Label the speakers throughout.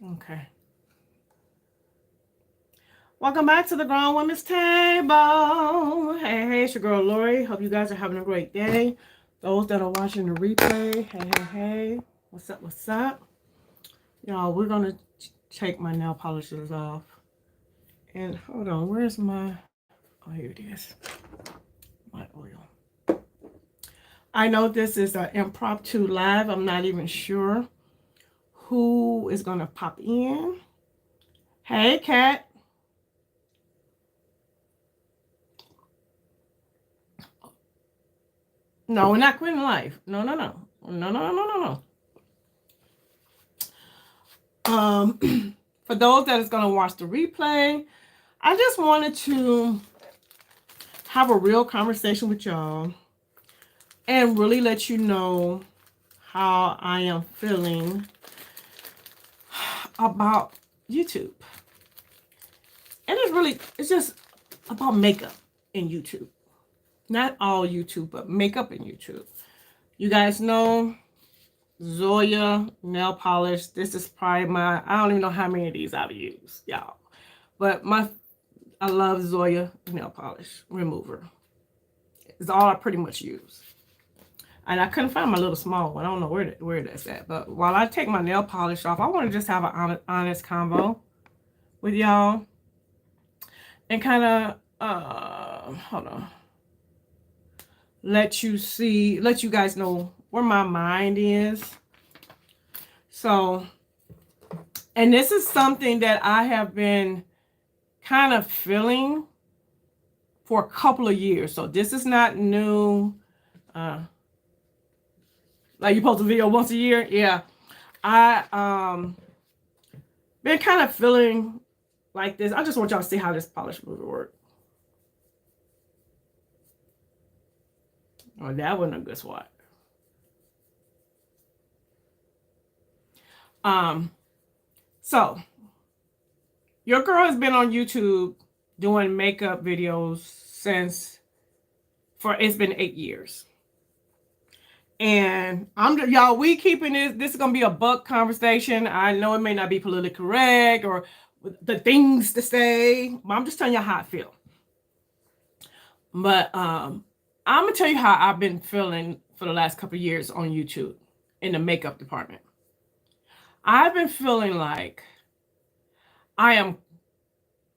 Speaker 1: Okay. Welcome back to the Grown Women's Table. Hey, it's your girl Lori. Hope you guys are having a great day. Those that are watching the replay, hey. What's up, what's up? Y'all, we're going to take my nail polishers off. And hold on, where's my... Oh, here it is. My oil. I know this is an impromptu live. I'm not even sure who is going to pop in. Hey, Kat. No, we're not quitting life. No. For those that is going to watch the replay, I just wanted to have a real conversation with y'all and really let you know how I am feeling about YouTube. And it's just about makeup in YouTube. Not all YouTube, but makeup in YouTube. You guys know Zoya nail polish. This is probably I don't even know how many of these I've used, y'all. But I love Zoya nail polish remover. It's all I pretty much use. And I couldn't find my little small one. I don't know where that's at. But while I take my nail polish off, I want to just have an honest convo with y'all. And kind of, hold on. Let you guys know where my mind is. So, and this is something that I have been kind of feeling for a couple of years. So this is not new. Like you post a video once a year. Yeah. I been kind of feeling like this. I just want y'all to see how this polish remover works. Oh, that wasn't a good swat. So your girl has been on YouTube doing makeup videos it's been 8 years. And we keeping this is gonna be a buck conversation. I know it may not be politically correct or the things to say, but I'm just telling you how I feel. But I'm gonna tell you how I've been feeling for the last couple of years on YouTube in the makeup department. I've been feeling like I am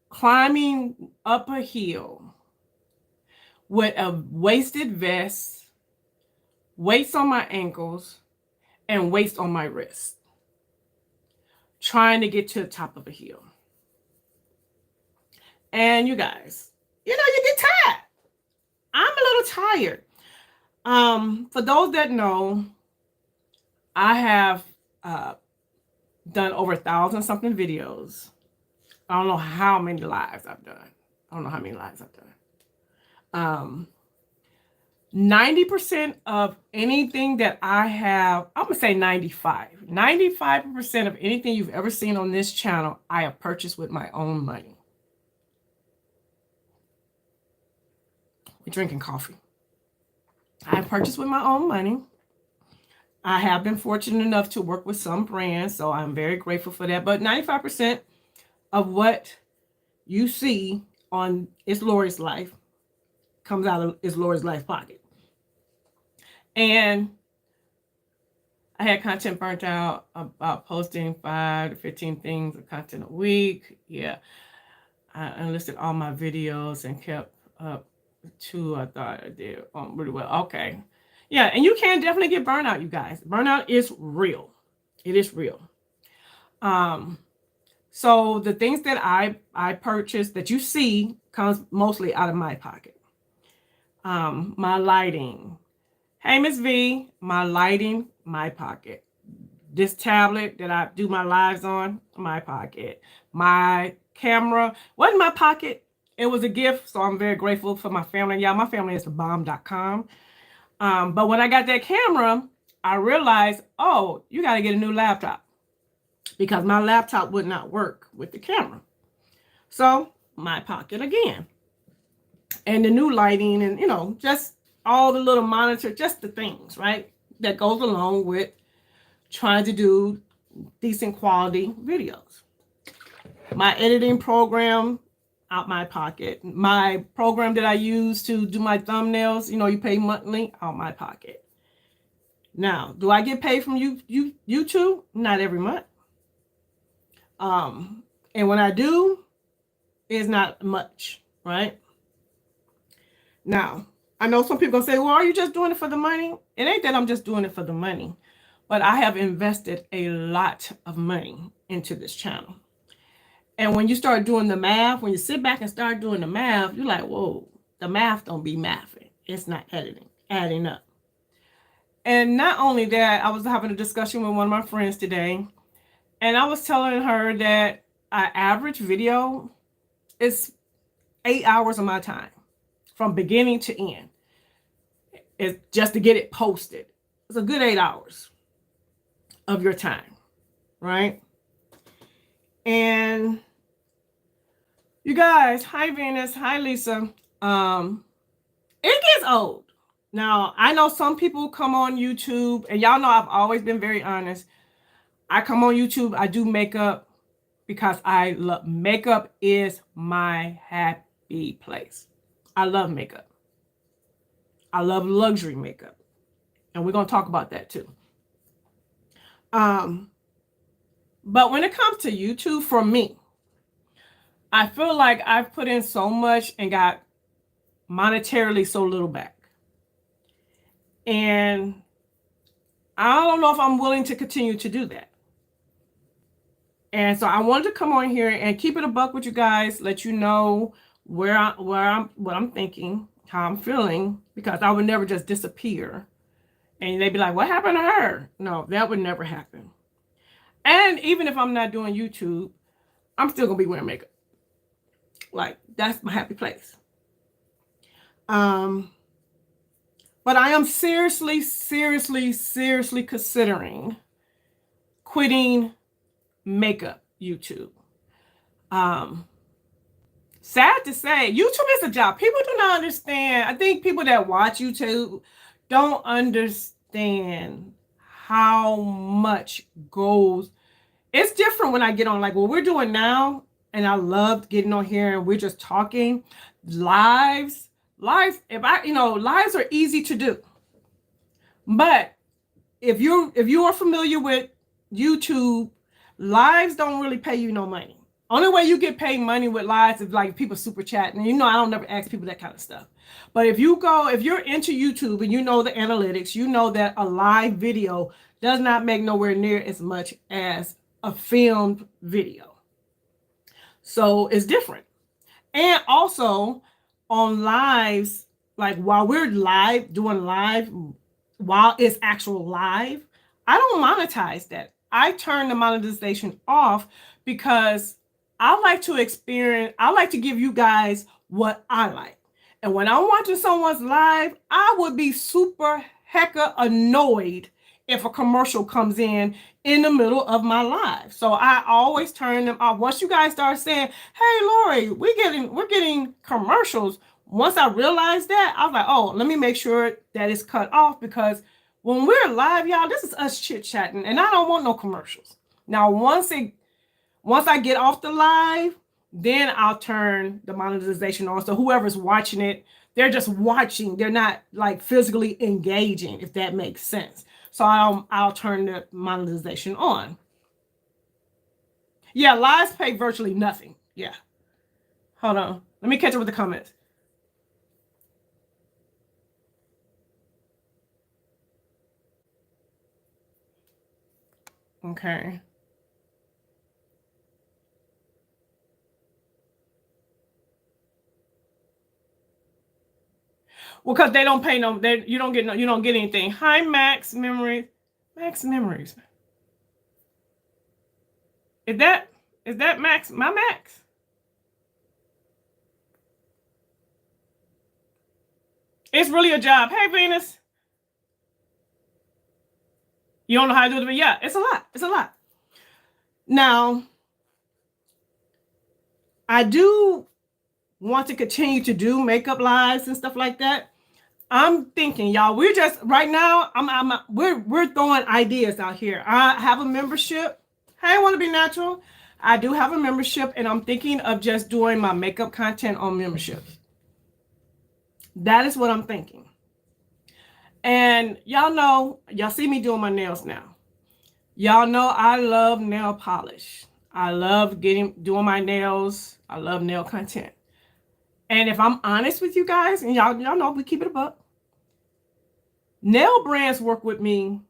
Speaker 1: climbing up a hill with a waisted vest, weights on my ankles, and weights on my wrist, trying to get to the top of a hill. And you guys, you get tired. I'm a little tired. For those that know, I have done over 1,000 something videos. I don't know how many lives I've done. 90% of anything that I have, I'm going to say 95% of anything you've ever seen on this channel, I have purchased with my own money. We're drinking coffee. I purchased with my own money. I have been fortunate enough to work with some brands, so I'm very grateful for that. But 95% of what you see on It's Lori's Life comes out of It's Lori's Life pocket. And I had content burnt out about posting 5 to 15 things of content a week. Yeah. I enlisted all my videos and kept up to, I thought I did really well. Okay. Yeah. And you can definitely get burnout, you guys. Burnout is real. It is real. So the things that I purchased that you see comes mostly out of my pocket. My lighting. Hey, Miss V, my lighting, my pocket. This tablet that I do my lives on, my pocket. My camera wasn't my pocket. It was a gift, so I'm very grateful for my family. Yeah, my family is thebomb.com. But when I got that camera, I realized, oh, you got to get a new laptop because my laptop would not work with the camera. So my pocket again. And the new lighting and, just all the little monitor, just the things, right, that goes along with trying to do decent quality videos. My editing program, out my pocket. My program that I use to do my thumbnails, you pay monthly, out my pocket. Now, do I get paid from YouTube? Not every month. And when I do, it's not much, right? Now, I know some people say, well, are you just doing it for the money? It ain't that I'm just doing it for the money, but I have invested a lot of money into this channel. And when you start doing the math, when you sit back and start doing the math, you're like, whoa, the math don't be mathing. It's not adding up. And not only that, I was having a discussion with one of my friends today, and I was telling her that an average video is 8 hours of my time from beginning to end. It's just to get it posted. It's a good 8 hours of your time, right? And you guys, hi Venus, hi Lisa. It gets old. Now, I know some people come on YouTube, and y'all know I've always been very honest. I come on YouTube, I do makeup because I love makeup is my happy place. I love makeup. I love luxury makeup. And we're going to talk about that too. But when it comes to YouTube, for me, I feel like I've put in so much and got monetarily so little back. And I don't know if I'm willing to continue to do that. And so I wanted to come on here and keep it a buck with you guys, let you know what I'm thinking, how I'm feeling, because I would never just disappear. And they'd be like, what happened to her? No, that would never happen. And even if I'm not doing YouTube, I'm still going to be wearing makeup. Like, that's my happy place. But I am seriously considering quitting makeup YouTube. Sad to say, YouTube is a job. People do not understand. I think people that watch YouTube don't understand how much goes. It's different when I get on, like what we're doing now, and I love getting on here and we're just talking. Lives, lives are easy to do. But if you are familiar with YouTube, lives don't really pay you no money. Only way you get paid money with lives is like people super chatting. And I don't never ask people that kind of stuff. But if you're into YouTube and you know the analytics, you know that a live video does not make nowhere near as much as a filmed video. So it's different. And also on lives, like while we're doing live, while it's actual live, I don't monetize that. I turn the monetization off because I like to give you guys what I like. And when I'm watching someone's live, I would be super hecka annoyed if a commercial comes in the middle of my live. So I always turn them off. Once you guys start saying, hey, Lori, we're getting commercials. Once I realized that, I was like, oh, let me make sure that it's cut off, because when we're live, y'all, this is us chit-chatting, and I don't want no commercials. Now, once I get off the live, then I'll turn the monetization on. So whoever's watching it, they're just watching. They're not like physically engaging, if that makes sense. So I'll turn the monetization on. Yeah, lives pay virtually nothing. Yeah. Hold on. Let me catch up with the comments. Okay. Well, because they don't pay you don't get anything. Hi, Max Memories. Max Memories. Is that Max? My Max? It's really a job. Hey, Venus. You don't know how to do it, but yeah, it's a lot. It's a lot. Now, I do want to continue to do makeup lives and stuff like that. I'm thinking, y'all, we're just right now, we're throwing ideas out here. I have a membership. Hey, I want to be natural. I do have a membership, and I'm thinking of just doing my makeup content on membership. That is what I'm thinking. And y'all know, y'all see me doing my nails now. Y'all know I love nail polish. I love doing my nails. I love nail content. And if I'm honest with you guys, and y'all know we keep it a buck, nail brands work with me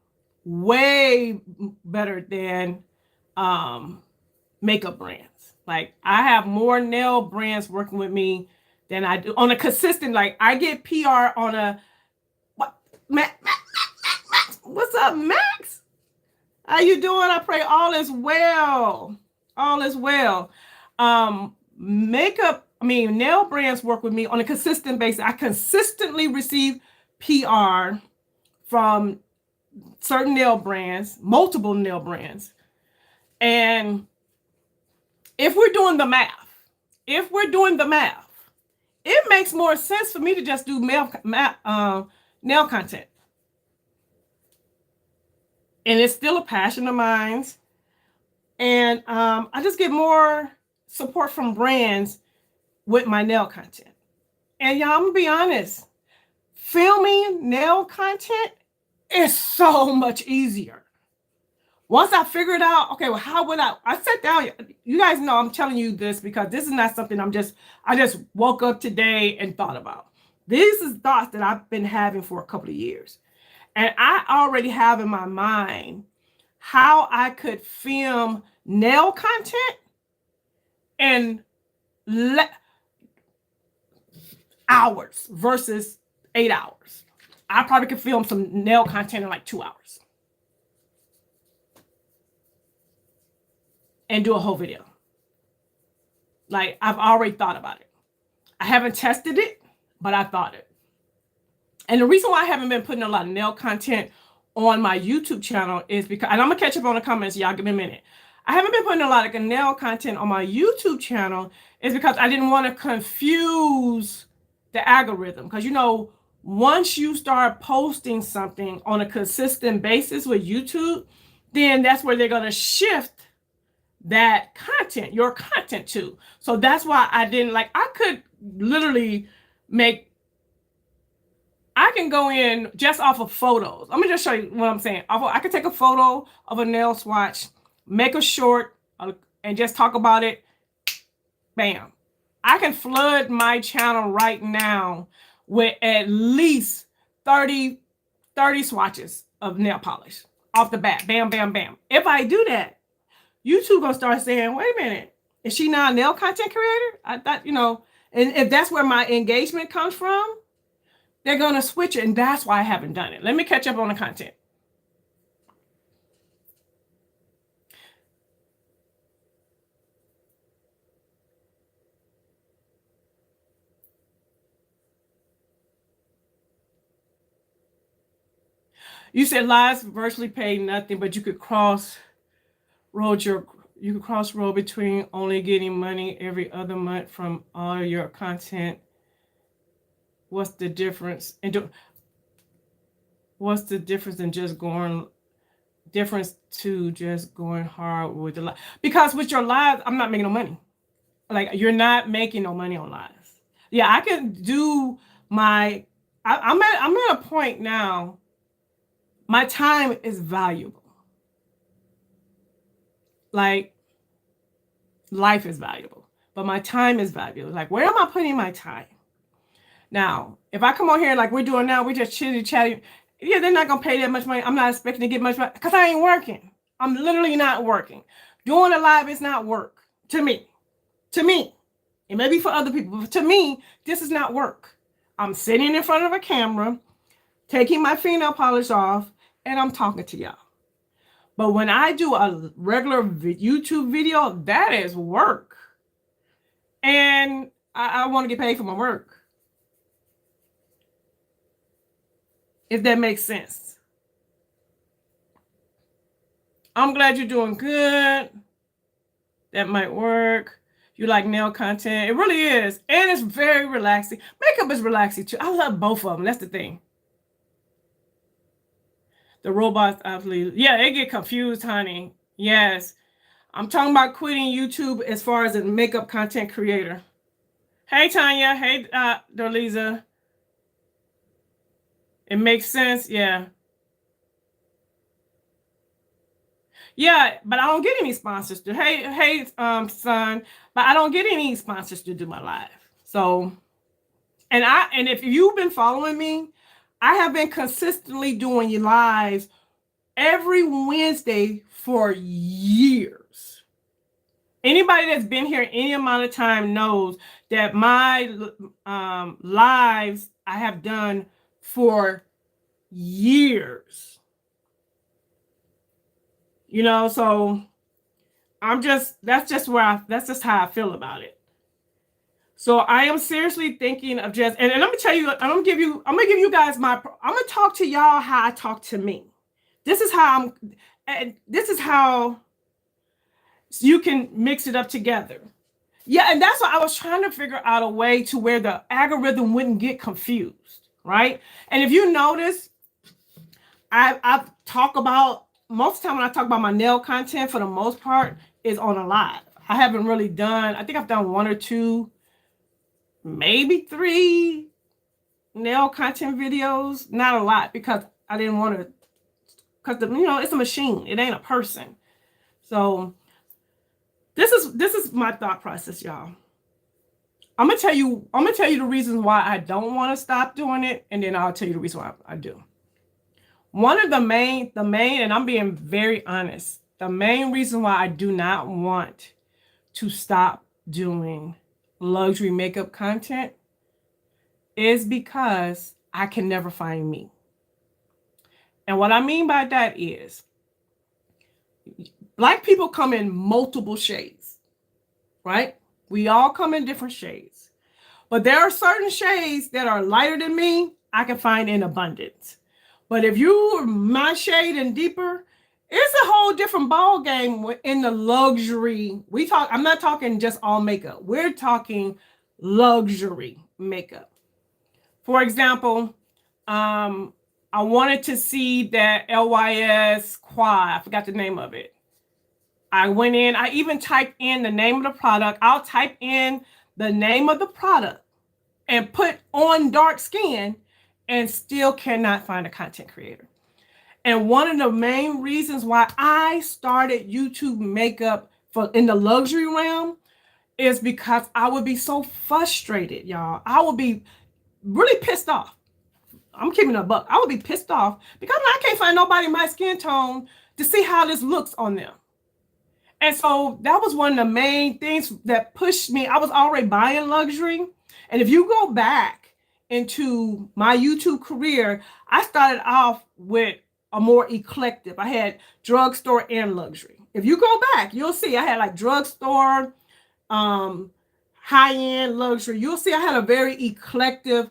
Speaker 1: way better than makeup brands. Like, I have more nail brands working with me than I do on a consistent, like, I get PR on a, what, Max, what's up, Max? How you doing? I pray all is well. All is well. Nail brands work with me on a consistent basis. I consistently receive PR from certain nail brands, multiple nail brands. And if we're doing the math, it makes more sense for me to just do nail content. And it's still a passion of mine. And I just get more support from brands with my nail content. And y'all, I'm gonna be honest, filming nail content is so much easier. Once I figured out, okay, well, how would I sat down, you guys know I'm telling you this because this is not something I just woke up today and thought about. These is thoughts that I've been having for a couple of years. And I already have in my mind how I could film nail content in hours versus 8 hours. I probably could film some nail content in like 2 hours and do a whole video. Like, I've already thought about it. I haven't tested it, but I thought it. And the reason why I haven't been putting a lot of nail content on my YouTube channel is because, and I'm gonna catch up on the comments, y'all give me a minute. I haven't been putting a lot of nail content on my YouTube channel is because I didn't want to confuse the algorithm. Because, you know, once you start posting something on a consistent basis with YouTube, then that's where they're going to shift that content, your content to. So that's why I didn't, like, I could literally I can go in just off of photos. Let me just show you what I'm saying. I could take a photo of a nail swatch, make a short, and just talk about it. Bam. I can flood my channel right now with at least 30 swatches of nail polish off the bat. Bam, bam, bam. If I do that, YouTube gonna start saying, wait a minute, is she not a nail content creator? I thought, you know, and if that's where my engagement comes from, they're gonna switch it, and that's why I haven't done it. Let me catch up on the content. You said lives virtually pay nothing, but you could cross road between only getting money every other month from all your content. What's the difference? And what's the difference in just going hard with the live? Because with your lives, I'm not making no money. Like, you're not making no money on lives. Yeah, I can do my. I'm at a point now. My time is valuable. Like, life is valuable, but my time is valuable. Like, where am I putting my time? Now, if I come on here like we're doing now, we're just chitty-chatting. Yeah, they're not going to pay that much money. I'm not expecting to get much money because I ain't working. I'm literally not working. Doing a live is not work to me. To me. It may be for other people, but to me, this is not work. I'm sitting in front of a camera, taking my fingernail polish off, and I'm talking to y'all. But when I do a regular YouTube video, that is work. And I want to get paid for my work. If that makes sense. I'm glad you're doing good. That might work. You like nail content. It really is. And it's very relaxing. Make makeup is relaxing too. I love both of them. That's the thing. The robots, absolutely. Yeah, they get confused, honey. Yes. I'm talking about quitting YouTube as far as a makeup content creator. Hey, Tanya. Hey, Dorliza. It makes sense. Yeah. Yeah, but I don't get any sponsors to, hey, son, but I don't get any sponsors to do my live. So, and if you've been following me, I have been consistently doing lives every Wednesday for years. Anybody that's been here any amount of time knows that my lives I have done for years. You know, so that's just how I feel about it. So I am seriously thinking of just, and let me tell you, I'm gonna give you guys I'm gonna talk to y'all how I talk to me. This is how you can mix it up together. Yeah, and that's why I was trying to figure out a way to where the algorithm wouldn't get confused, right? And if you notice, I talk about, most of the time when I talk about my nail content, for the most part, is on a live. I haven't really done, I think I've done 1 or 2, maybe 3 nail content videos. Not a lot, because I didn't want to, because it's a machine. It ain't a person. So this is my thought process, y'all. I'm gonna tell you the reasons why I don't want to stop doing it, and then I'll tell you the reason why I do. One of the main, and I'm being very honest, the main reason why I do not want to stop doing luxury makeup content is because I can never find me. And what I mean by that is, Black people come in multiple shades, right? We all come in different shades. But there are certain shades that are lighter than me, I can find in abundance. But if you're my shade and deeper, it's a whole different ball game in the luxury. I'm not talking just all makeup. We're talking luxury makeup. For example, I wanted to see that LYS Quad. I forgot the name of it. I went in, I even typed in the name of the product. I'll type in the name of the product and put on dark skin and still cannot find a content creator. And one of the main reasons why I started YouTube makeup in the luxury realm is because I would be so frustrated, y'all. I would be really pissed off. I'm keeping a buck. I would be pissed off because I can't find nobody in my skin tone to see how this looks on them. And so that was one of the main things that pushed me. I was already buying luxury. And if you go back into my YouTube career, I started off with a more eclectic. I had drugstore and luxury. If you go back, you'll see I had like drugstore, high-end luxury. You'll see I had a very eclectic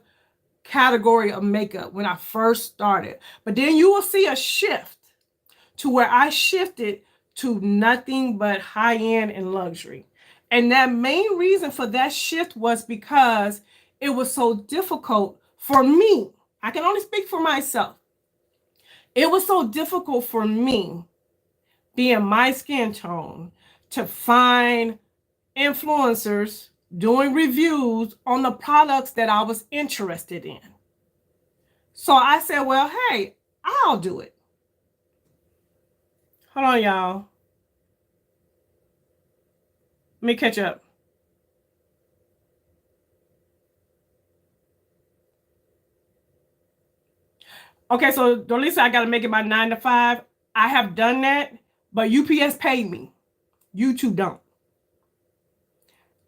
Speaker 1: category of makeup when I first started. But then you will see a shift to where I shifted to nothing but high-end and luxury. And that main reason for that shift was because it was so difficult for me. I can only speak for myself. It was so difficult for me, being my skin tone, to find influencers doing reviews on the products that I was interested in. So I said, well, hey, I'll do it. Hold on, y'all. Let me catch up. Okay, so Dorlisa, I got to make it my 9 to 5. I have done that, but UPS paid me. YouTube don't.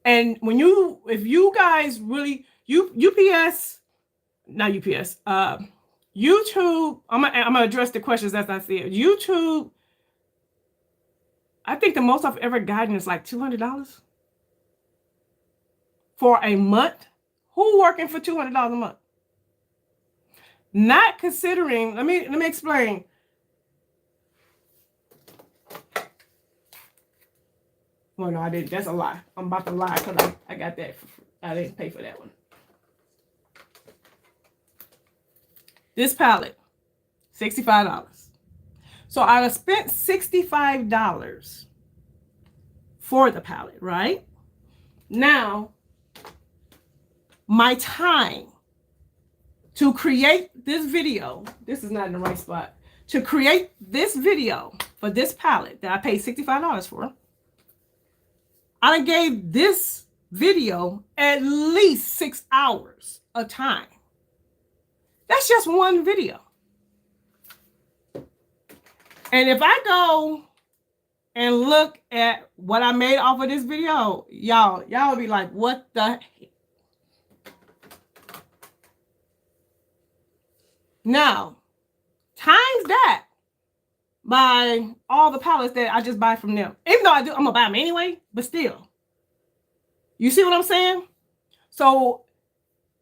Speaker 1: And if you guys really, UPS, not UPS, YouTube, I'm gonna address the questions as I see it. YouTube, I think the most I've ever gotten is like $200 for a month. Who working for $200 a month? Not considering, let me explain. Well, no, I didn't. That's a lie. I'm about to lie because I got that for free. I didn't pay for that one. This palette, $65. So I spent $65 for the palette, right? Now, my time to create this video, this is not in the right spot, to create this video for this palette that I paid $65 for, I gave this video at least 6 hours of time. That's just one video. And if I go and look at what I made off of this video, y'all will be like, what the heck? Now, times that by all the palettes that I just buy from them. Even though I'm gonna buy them anyway, but still. You see what I'm saying? So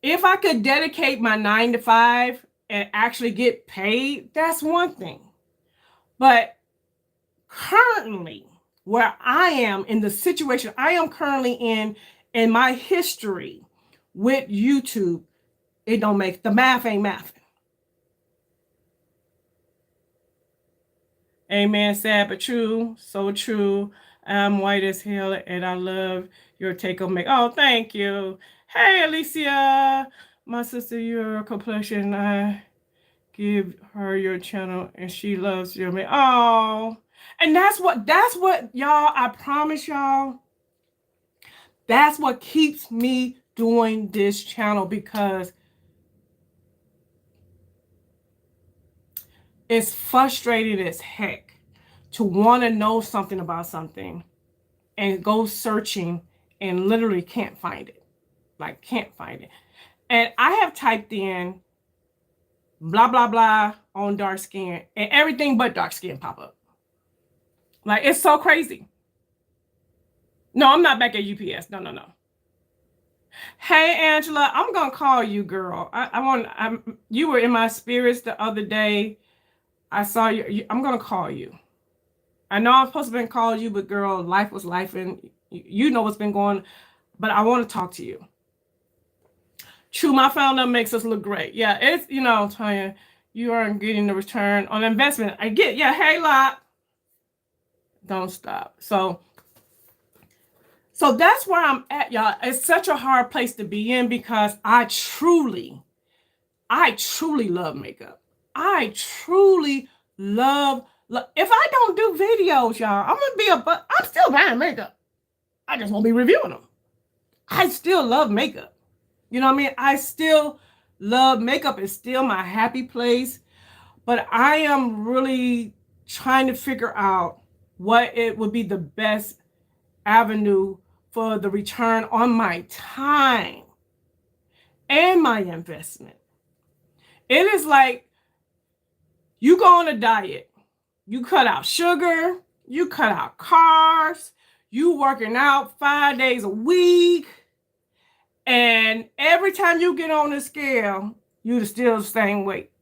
Speaker 1: if I could dedicate my 9 to 5 and actually get paid, that's one thing. But currently, where I am in the situation I am currently in my history with YouTube, it don't make, the math ain't mathing. Amen. Sad but true. So true. I'm white as hell and I love your take on make. Oh, thank you. Hey, Alicia. My sister, your complexion. I give her your channel and she loves your make. Oh, and that's what y'all, I promise y'all, that's what keeps me doing this channel, because it's frustrating as heck to want to know something about something and go searching and literally can't find it. Like, can't find it. And I have typed in blah, blah, blah on dark skin and everything but dark skin pop up. Like, it's so crazy. No, I'm not back at UPS. No. Hey, Angela, I'm going to call you, girl. You were in my spirits the other day. I saw you. I'm going to call you. I know I'm supposed to have been calling you, but girl, life was life and you know what's been going, but I want to talk to you. True, my founder makes us look great. Yeah, it's, Tanya, you aren't getting the return on investment. I get, yeah, hey, lot. Don't stop. So that's where I'm at, y'all. It's such a hard place to be in because I truly love makeup. I truly love, if I don't do videos, y'all, I'm still buying makeup. I just won't be reviewing them. I still love makeup. You know what I mean? I still love makeup. It's still my happy place. But I am really trying to figure out what it would be the best avenue for the return on my time and my investment. It is like you go on a diet. You cut out sugar. You cut out carbs. You working out 5 days a week. And every time you get on the scale, you're still the same weight.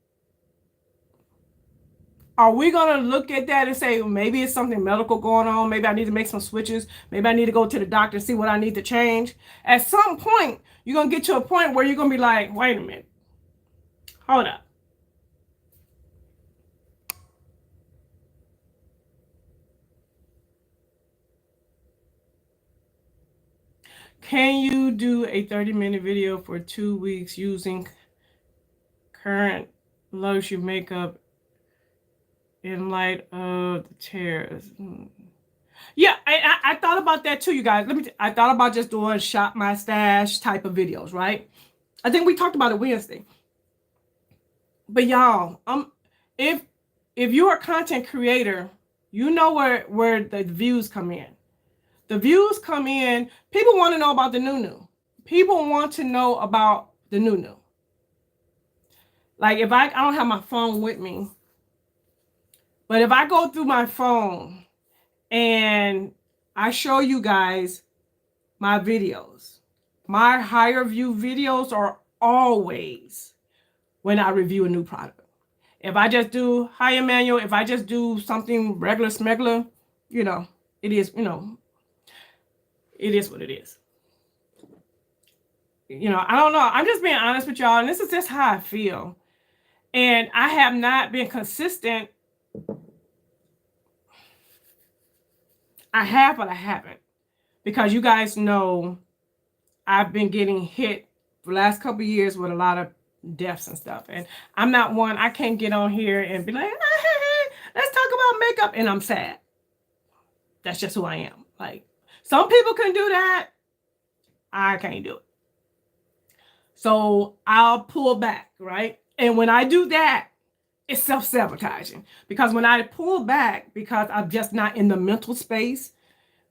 Speaker 1: Are we going to look at that and say, well, maybe it's something medical going on? Maybe I need to make some switches. Maybe I need to go to the doctor and see what I need to change. At some point, you're going to get to a point where you're going to be like, wait a minute. Hold up. Can you do a 30-minute video for 2 weeks using current luxury makeup in light of the tears? Yeah, I thought about that too, you guys. I thought about just doing shop my stash type of videos, right? I think we talked about it Wednesday. But y'all, if you're a content creator, you know where the views come in. The views come in. People want to know about the new. People want to know about the new. Like if I don't have my phone with me, but if I go through my phone and I show you guys my videos, my higher view videos are always when I review a new product. If I just do higher manual, if I just do something regular smuggler, it is, it is what it is. I don't know. I'm just being honest with y'all. And this is just how I feel. And I have not been consistent. I have, but I haven't. Because you guys know I've been getting hit for the last couple of years with a lot of deaths and stuff. And I'm not one, I can't get on here and be like, hey, let's talk about makeup. And I'm sad. That's just who I am. Like, some people can do that. I can't do it. So I'll pull back, right? And when I do that, it's self-sabotaging. Because when I pull back, because I'm just not in the mental space,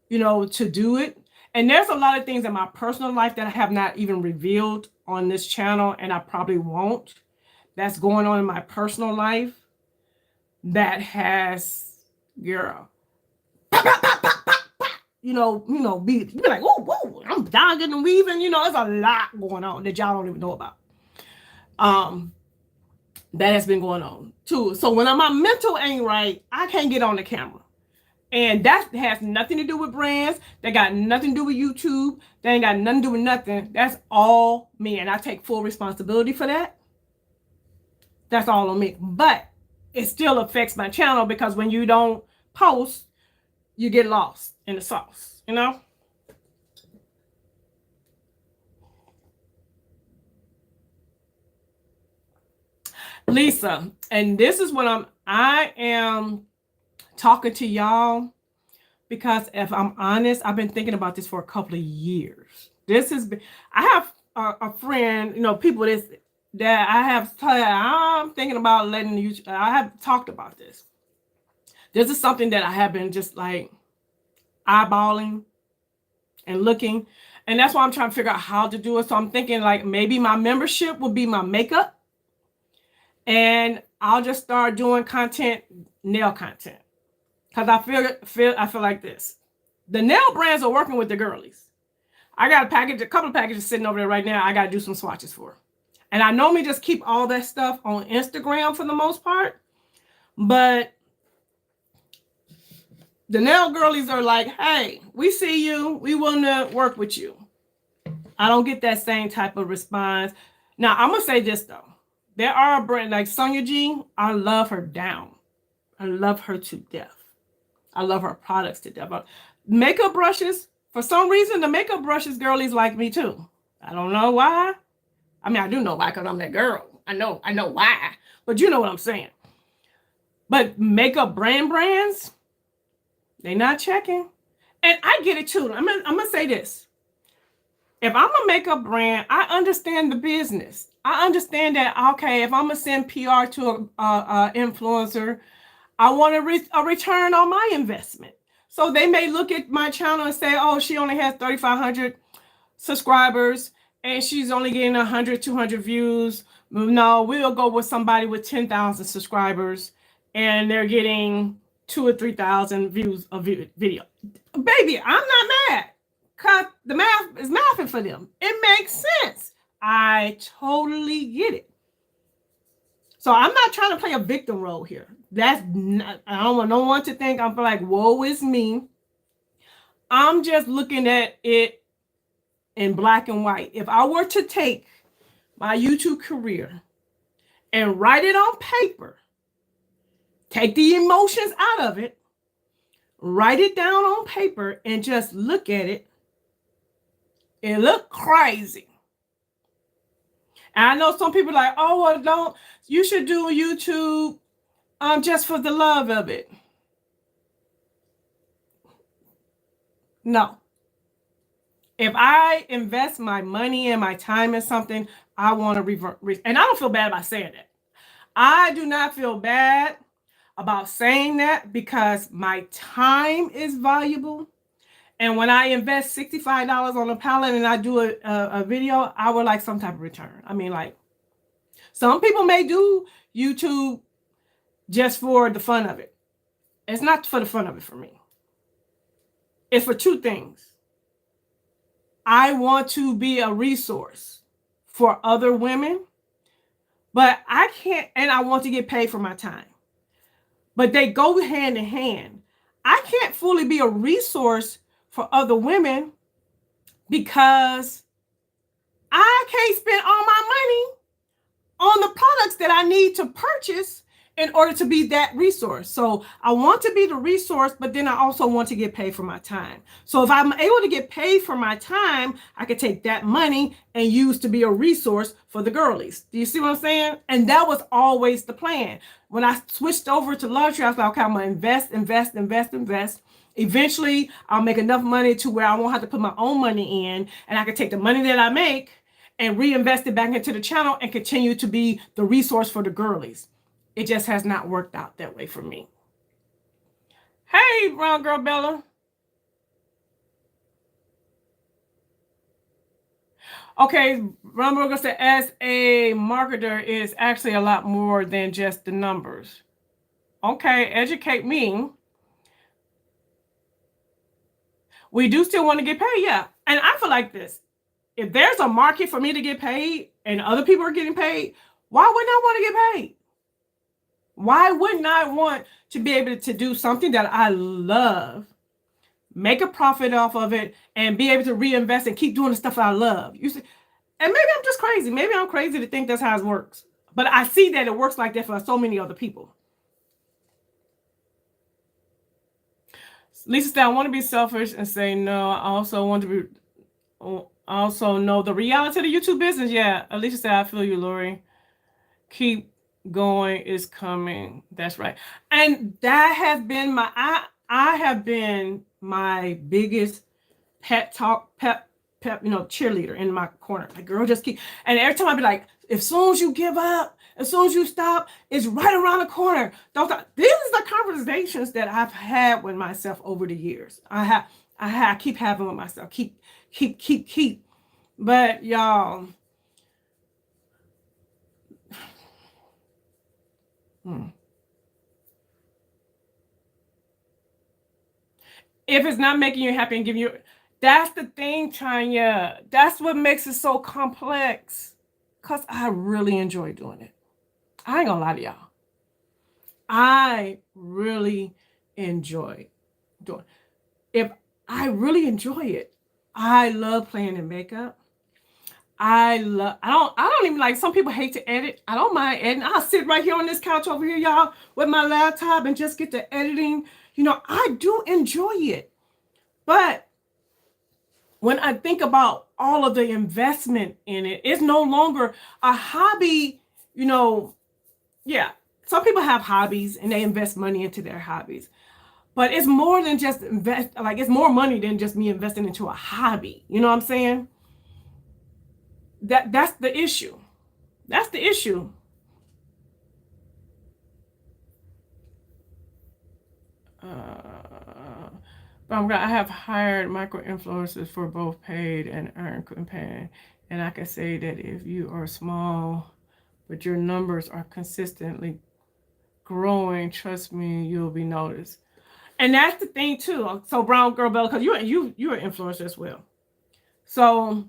Speaker 1: you know, to do it. And there's a lot of things in my personal life that I have not even revealed on this channel, and I probably won't. That's going on in my personal life that has, girl, be like, whoa, I'm dogging and weaving. You know, there's a lot going on that y'all don't even know about. That has been going on too. So when my mental ain't right, I can't get on the camera. And that has nothing to do with brands. That got nothing to do with YouTube. That ain't got nothing to do with nothing. That's all me. And I take full responsibility for that. That's all on me. But it still affects my channel because when you don't post, you get lost in the sauce, you know? Lisa, and this is what I am talking to y'all, because if I'm honest, I've been thinking about this for a couple of years. I have a friend, you know, people that I have I'm thinking about letting you, I have talked about this. This is something that I have been just like eyeballing and looking, and that's why I'm trying to figure out how to do it. So I'm thinking like maybe my membership will be my makeup, and I'll just start doing nail content. Because I feel like this. The nail brands are working with the girlies. I got a couple of packages sitting over there right now. I got to do some swatches for. And I normally just keep all that stuff on Instagram for the most part. But the nail girlies are like, hey, we see you. We want to work with you. I don't get that same type of response. Now, I'm going to say this, though. There are a brand like Sonia G. I love her down. I love her to death. I love her products to death. Makeup brushes, for some reason, the makeup brushes girlies like me too. I don't know why. I mean, I do know why, because I'm that girl. I know why. But you know what I'm saying. But makeup brands, they not checking. And I get it too. I'm gonna say this. If I'm a makeup brand, I understand the business. I understand that, okay, if I'm gonna send PR to a influencer, I want a return on my investment. So they may look at my channel and say, oh, she only has 3,500 subscribers and she's only getting 100, 200 views. No, we'll go with somebody with 10,000 subscribers and they're getting 2,000 or 3,000 views of video. Baby, I'm not mad because the math is mathing for them. It makes sense. I totally get it. So I'm not trying to play a victim role here. I don't want no one to think I'm like, woe is me. I'm just looking at it in black and white. If I were to take my YouTube career and write it on paper, take the emotions out of it, write it down on paper and just look at it, it look crazy. And I know some people are like, oh, well, you should do YouTube just for the love of it. No. If I invest my money and my time in something, I want to revert. And I don't feel bad about saying that. I do not feel bad about saying that because my time is valuable. And when I invest $65 on a palette and I do a video, I would like some type of return. I mean, like, some people may do YouTube just for the fun of it. It's not for the fun of it for me. It's for two things. I want to be a resource for other women, but I can't, and I want to get paid for my time. But they go hand in hand. I can't fully be a resource for other women because I can't spend all my money on the products that I need to purchase in order to be that resource. So I want to be the resource, but then I also want to get paid for my time. So if I'm able to get paid for my time, I could take that money and use to be a resource for the girlies. Do you see what I'm saying? And that was always the plan. When I switched over to luxury, I was like, okay, I'm going to invest. Eventually, I'll make enough money to where I won't have to put my own money in, and I can take the money that I make and reinvest it back into the channel and continue to be the resource for the girlies. It just has not worked out that way for me. Hey, brown girl Bella. Okay, brown girl said, as a marketer, it's actually a lot more than just the numbers. Okay, educate me. We do still want to get paid, yeah. And I feel like this. If there's a market for me to get paid and other people are getting paid, why wouldn't I want to get paid? Why wouldn't I want to be able to do something that I love, make a profit off of it, and be able to reinvest and keep doing the stuff I love? You see, and maybe I'm just crazy. Maybe I'm crazy to think that's how it works. But I see that it works like that for so many other people. Lisa said, I want to be selfish and say no. I also want to be, also know the reality of the YouTube business. Yeah, Alicia said, I feel you, Lori. Keep going, is coming. That's right. And that has been my, I have been my biggest pep, cheerleader in my corner. Like, girl, just keep, and every time I'd be like, as soon as you give up, as soon as you stop, it's right around the corner. Don't stop. These are the conversations that I've had with myself over the years. I keep having with myself. Keep. But y'all, if it's not making you happy and giving you, that's the thing, Tanya. That's what makes it so complex. Because I really enjoy doing it. I ain't gonna lie to y'all. I really enjoy doing it. If I really enjoy it, I love playing in makeup. I don't even like, some people hate to edit. I don't mind editing. I'll sit right here on this couch over here, y'all, with my laptop and just get to editing. You know, I do enjoy it. But when I think about all of the investment in it, it's no longer a hobby. You know, yeah, some people have hobbies and they invest money into their hobbies. But it's more than just invest, like it's more money than just me investing into a hobby. You know what I'm saying? That's the issue. That's the issue. I have hired micro influencers for both paid and earned campaign. And I can say that if you are small, but your numbers are consistently growing, trust me, you'll be noticed. And that's the thing too. So brown girl Bella, because you're an influencer as well. So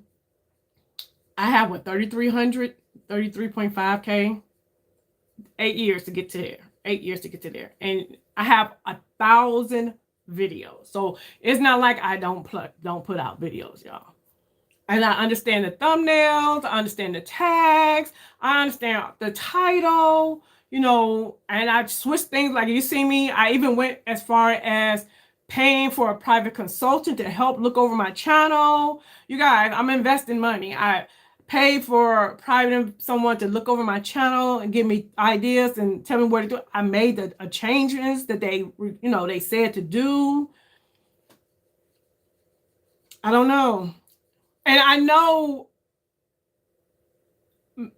Speaker 1: I have what, 3,300, 33.5K, 8 years to get to there. 8 years to get to there. And I have 1,000 videos. So it's not like I don't put out videos, y'all. And I understand the thumbnails, I understand the tags, I understand the title, you know, and I switched things. Like you see me, I even went as far as paying for a private consultant to help look over my channel. You guys, I'm investing money. I paid for private someone to look over my channel and give me ideas and tell me what to do. I made the changes that they said to do. I don't know. And I know when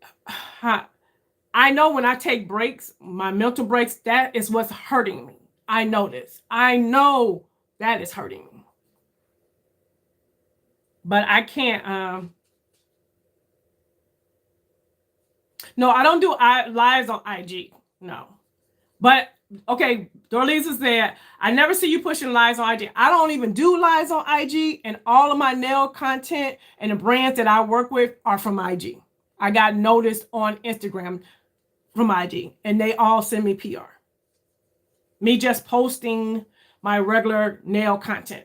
Speaker 1: I take breaks, my mental breaks, that is what's hurting me. I know this. I know that is hurting me. But I can't, no, I don't do lives on IG. No. But okay, Dorlisa said, I never see you pushing lives on IG. I don't even do lives on IG, and all of my nail content and the brands that I work with are from IG. I got noticed on Instagram from IG, and they all send me PR. Me just posting my regular nail content.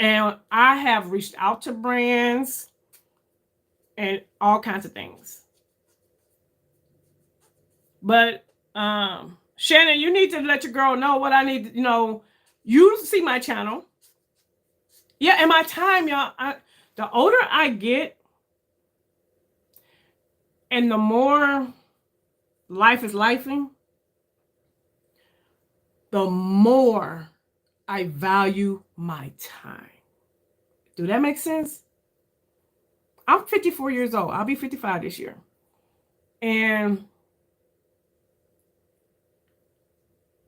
Speaker 1: And I have reached out to brands and all kinds of things. But Shannon, you need to let your girl know what I need. You see my channel. Yeah, and my time, y'all. The older I get, and the more life is lifing, the more I value my time. Do that make sense? I'm 54 years old. I'll be 55 this year. And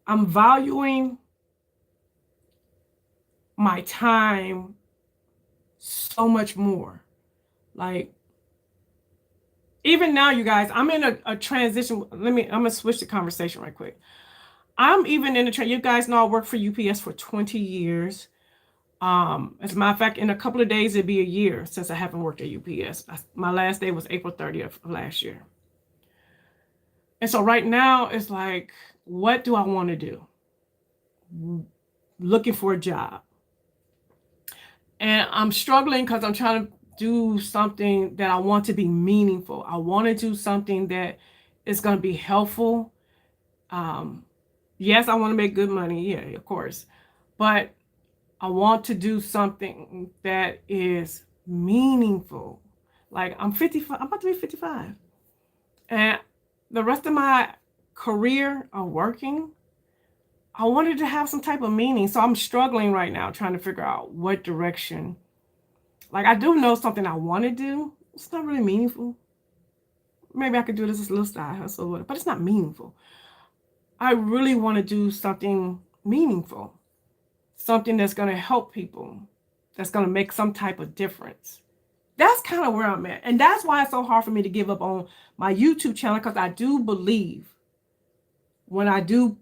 Speaker 1: I'm valuing my time so much more. Like, even now, you guys, I'm in a transition. I'm gonna switch the conversation right quick. I'm even in you guys know I worked for UPS for 20 years. As a matter of fact, in a couple of days, it'd be a year since I haven't worked at UPS. My last day was April 30th of last year. And so right now, it's like, what do I want to do? Looking for a job. And I'm struggling because I'm trying to do something that I want to be meaningful. I want to do something that is going to be helpful. Yes, I want to make good money. Yeah, of course. But I want to do something that is meaningful. Like, I'm 55. I'm about to be 55. And the rest of my career of working, I wanted to have some type of meaning. So I'm struggling right now trying to figure out what direction. Like, I do know something I want to do. It's not really meaningful. Maybe I could do this as a little side hustle, but it's not meaningful. I really want to do something meaningful. Something that's going to help people. That's going to make some type of difference. That's kind of where I'm at. And that's why it's so hard for me to give up on my YouTube channel, because I do believe when I do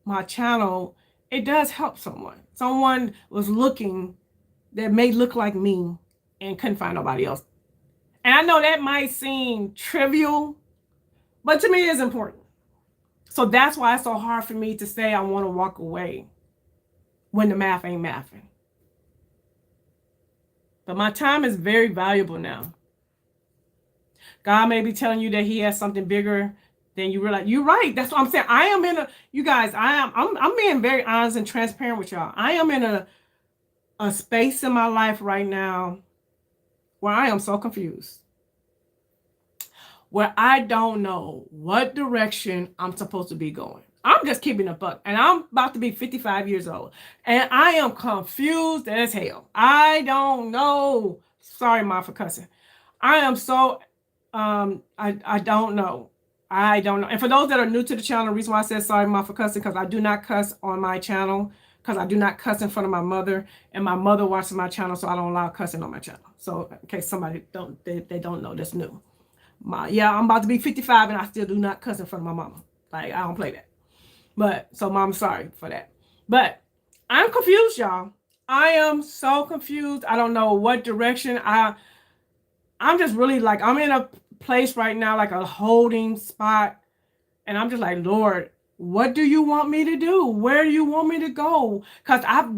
Speaker 1: my channel, it does help someone. Someone was looking that may look like me and couldn't find nobody else. And I know that might seem trivial, but to me it's important. So that's why it's so hard for me to say I want to walk away when the math ain't mathing. But my time is very valuable now. God may be telling you that he has something bigger than you realize. You're right. That's what I'm saying. I am in you guys, I'm being very honest and transparent with y'all. I am in a space in my life right now where I am so confused. Where I don't know what direction I'm supposed to be going. I'm just keeping a buck. And I'm about to be 55 years old. And I am confused as hell. I don't know. Sorry, Ma, for cussing. I am so, I don't know. I don't know. And for those that are new to the channel, the reason why I said sorry, Ma, for cussing, because I do not cuss on my channel. Because I do not cuss in front of my mother. And my mother watches my channel, so I don't allow cussing on my channel. So in case somebody they don't know, that's new. I'm about to be 55 and I still do not cuss in front of my mama. Like, I don't play that. But, so Mom, sorry for that. But I'm confused, y'all. I am so confused. I don't know what direction. I'm just really like, I'm in a place right now, like a holding spot. And I'm just like, Lord, what do you want me to do? Where do you want me to go? Because I've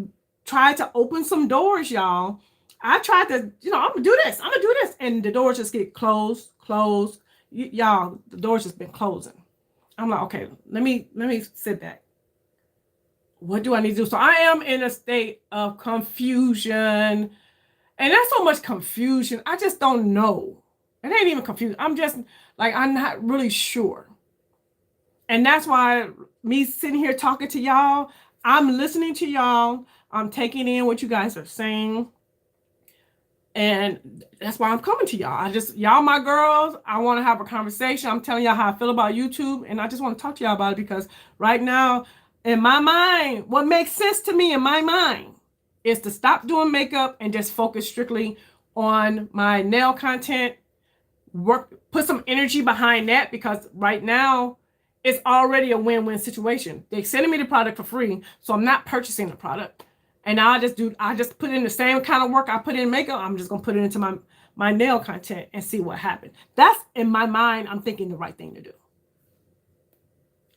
Speaker 1: tried to open some doors, y'all. I tried to, I'm going to do this. I'm going to do this. And the doors just get closed. Y'all, the doors just been closing. I'm like, okay, let me sit back. What do I need to do? So I am in a state of confusion. And that's so much confusion. I just don't know. It ain't even confused. I'm just like, I'm not really sure. And that's why me sitting here talking to y'all, I'm listening to y'all. I'm taking in what you guys are saying. And that's why I'm coming to y'all. Y'all my girls, I want to have a conversation. I'm telling y'all how I feel about YouTube. And I just want to talk to y'all about it because right now, in my mind, what makes sense to me in my mind is to stop doing makeup and just focus strictly on my nail content. Put some energy behind that because right now, it's already a win-win situation. They're sending me the product for free, so I'm not purchasing the product. And I just put in the same kind of work I put in makeup. I'm just going to put it into my nail content and see what happens. That's in my mind. I'm thinking the right thing to do.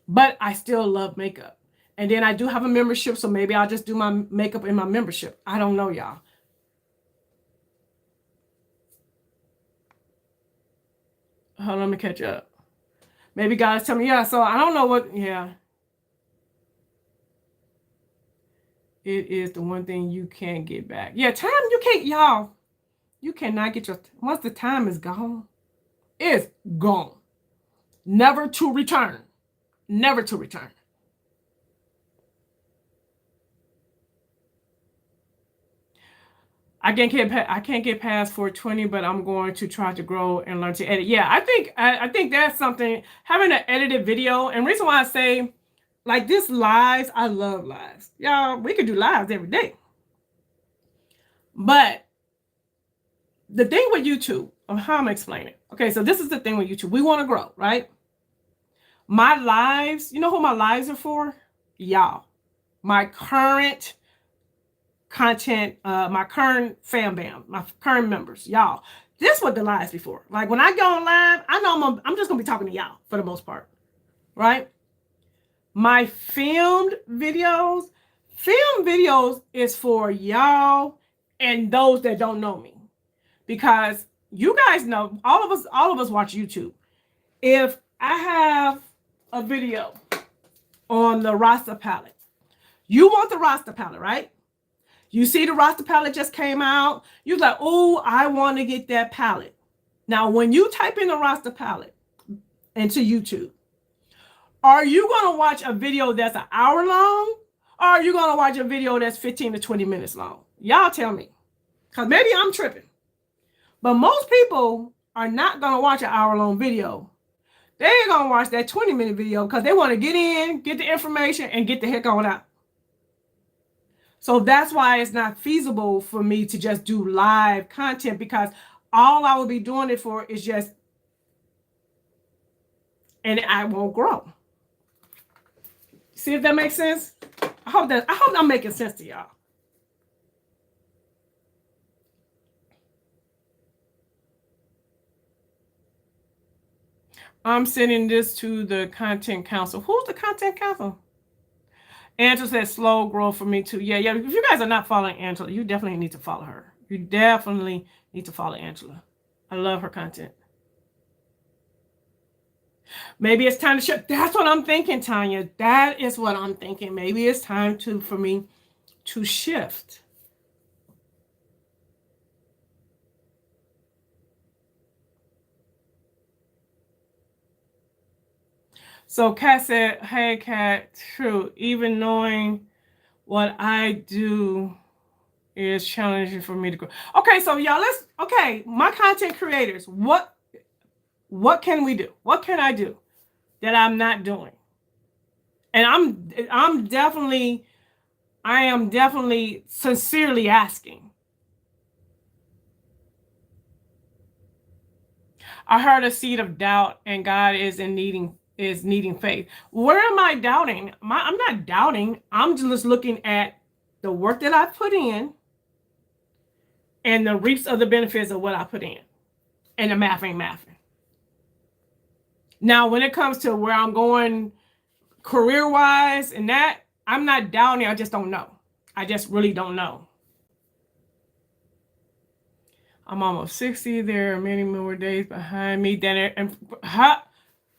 Speaker 1: But I still love makeup. And then I do have a membership. So maybe I'll just do my makeup in my membership. I don't know, y'all. Hold on, let me catch up. Maybe God's telling me, yeah, so I don't know what, yeah. It is the one thing you can't get back. Yeah, time you can't, y'all. You cannot get your, once the time is gone, it's gone. Never to return. Never to return. I can't get past 420, but I'm going to try to grow and learn to edit. Yeah, I think that's something, having an edited video. And reason why I say, like, this lives, I love lives. Y'all, we could do lives every day. But the thing with YouTube, how I'm explaining it. Okay, so this is the thing with YouTube. We want to grow, right? My lives, you know who my lives are for? Y'all. My current content, my current fam bam, my current members, y'all. This what the lives before. Like when I go on live, I know I'm just gonna be talking to y'all for the most part, right? My filmed videos is for y'all and those that don't know me, because you guys know, all of us watch YouTube. If I have a video on the Rasta palette, you want the Rasta palette, right? You see the Rasta palette just came out. You're like, oh, I want to get that palette. Now, when you type in the Rasta palette into YouTube, are you going to watch a video that's an hour long? Or are you going to watch a video that's 15 to 20 minutes long? Y'all tell me. Because maybe I'm tripping. But most people are not going to watch an hour-long video. They're going to watch that 20-minute video because they want to get in, get the information, and get the heck on out. So that's why it's not feasible for me to just do live content, because all I will be doing it for is just, and I won't grow. See if that makes sense? I hope I'm making sense to y'all. I'm sending this to the content council. Who's the content council? Angela said slow growth for me too. Yeah. If you guys are not following Angela, you definitely need to follow her. You definitely need to follow Angela. I love her content. Maybe it's time to shift. That's what I'm thinking, Tanya. That is what I'm thinking. Maybe it's time for me to shift. So Kat said, hey, Kat, true. Even knowing what I do is challenging for me to grow. Okay, so y'all, my content creators, what can we do? What can I do that I'm not doing? And I am definitely sincerely asking. I heard a seed of doubt, and God is needing faith. Where am I doubting? I'm not doubting. I'm just looking at the work that I put in and the reaps of the benefits of what I put in. And the math ain't mathing. Now, when it comes to where I'm going career-wise and that, I'm not doubting. I just don't know. I just really don't know. I'm almost 60. There are many more days behind me than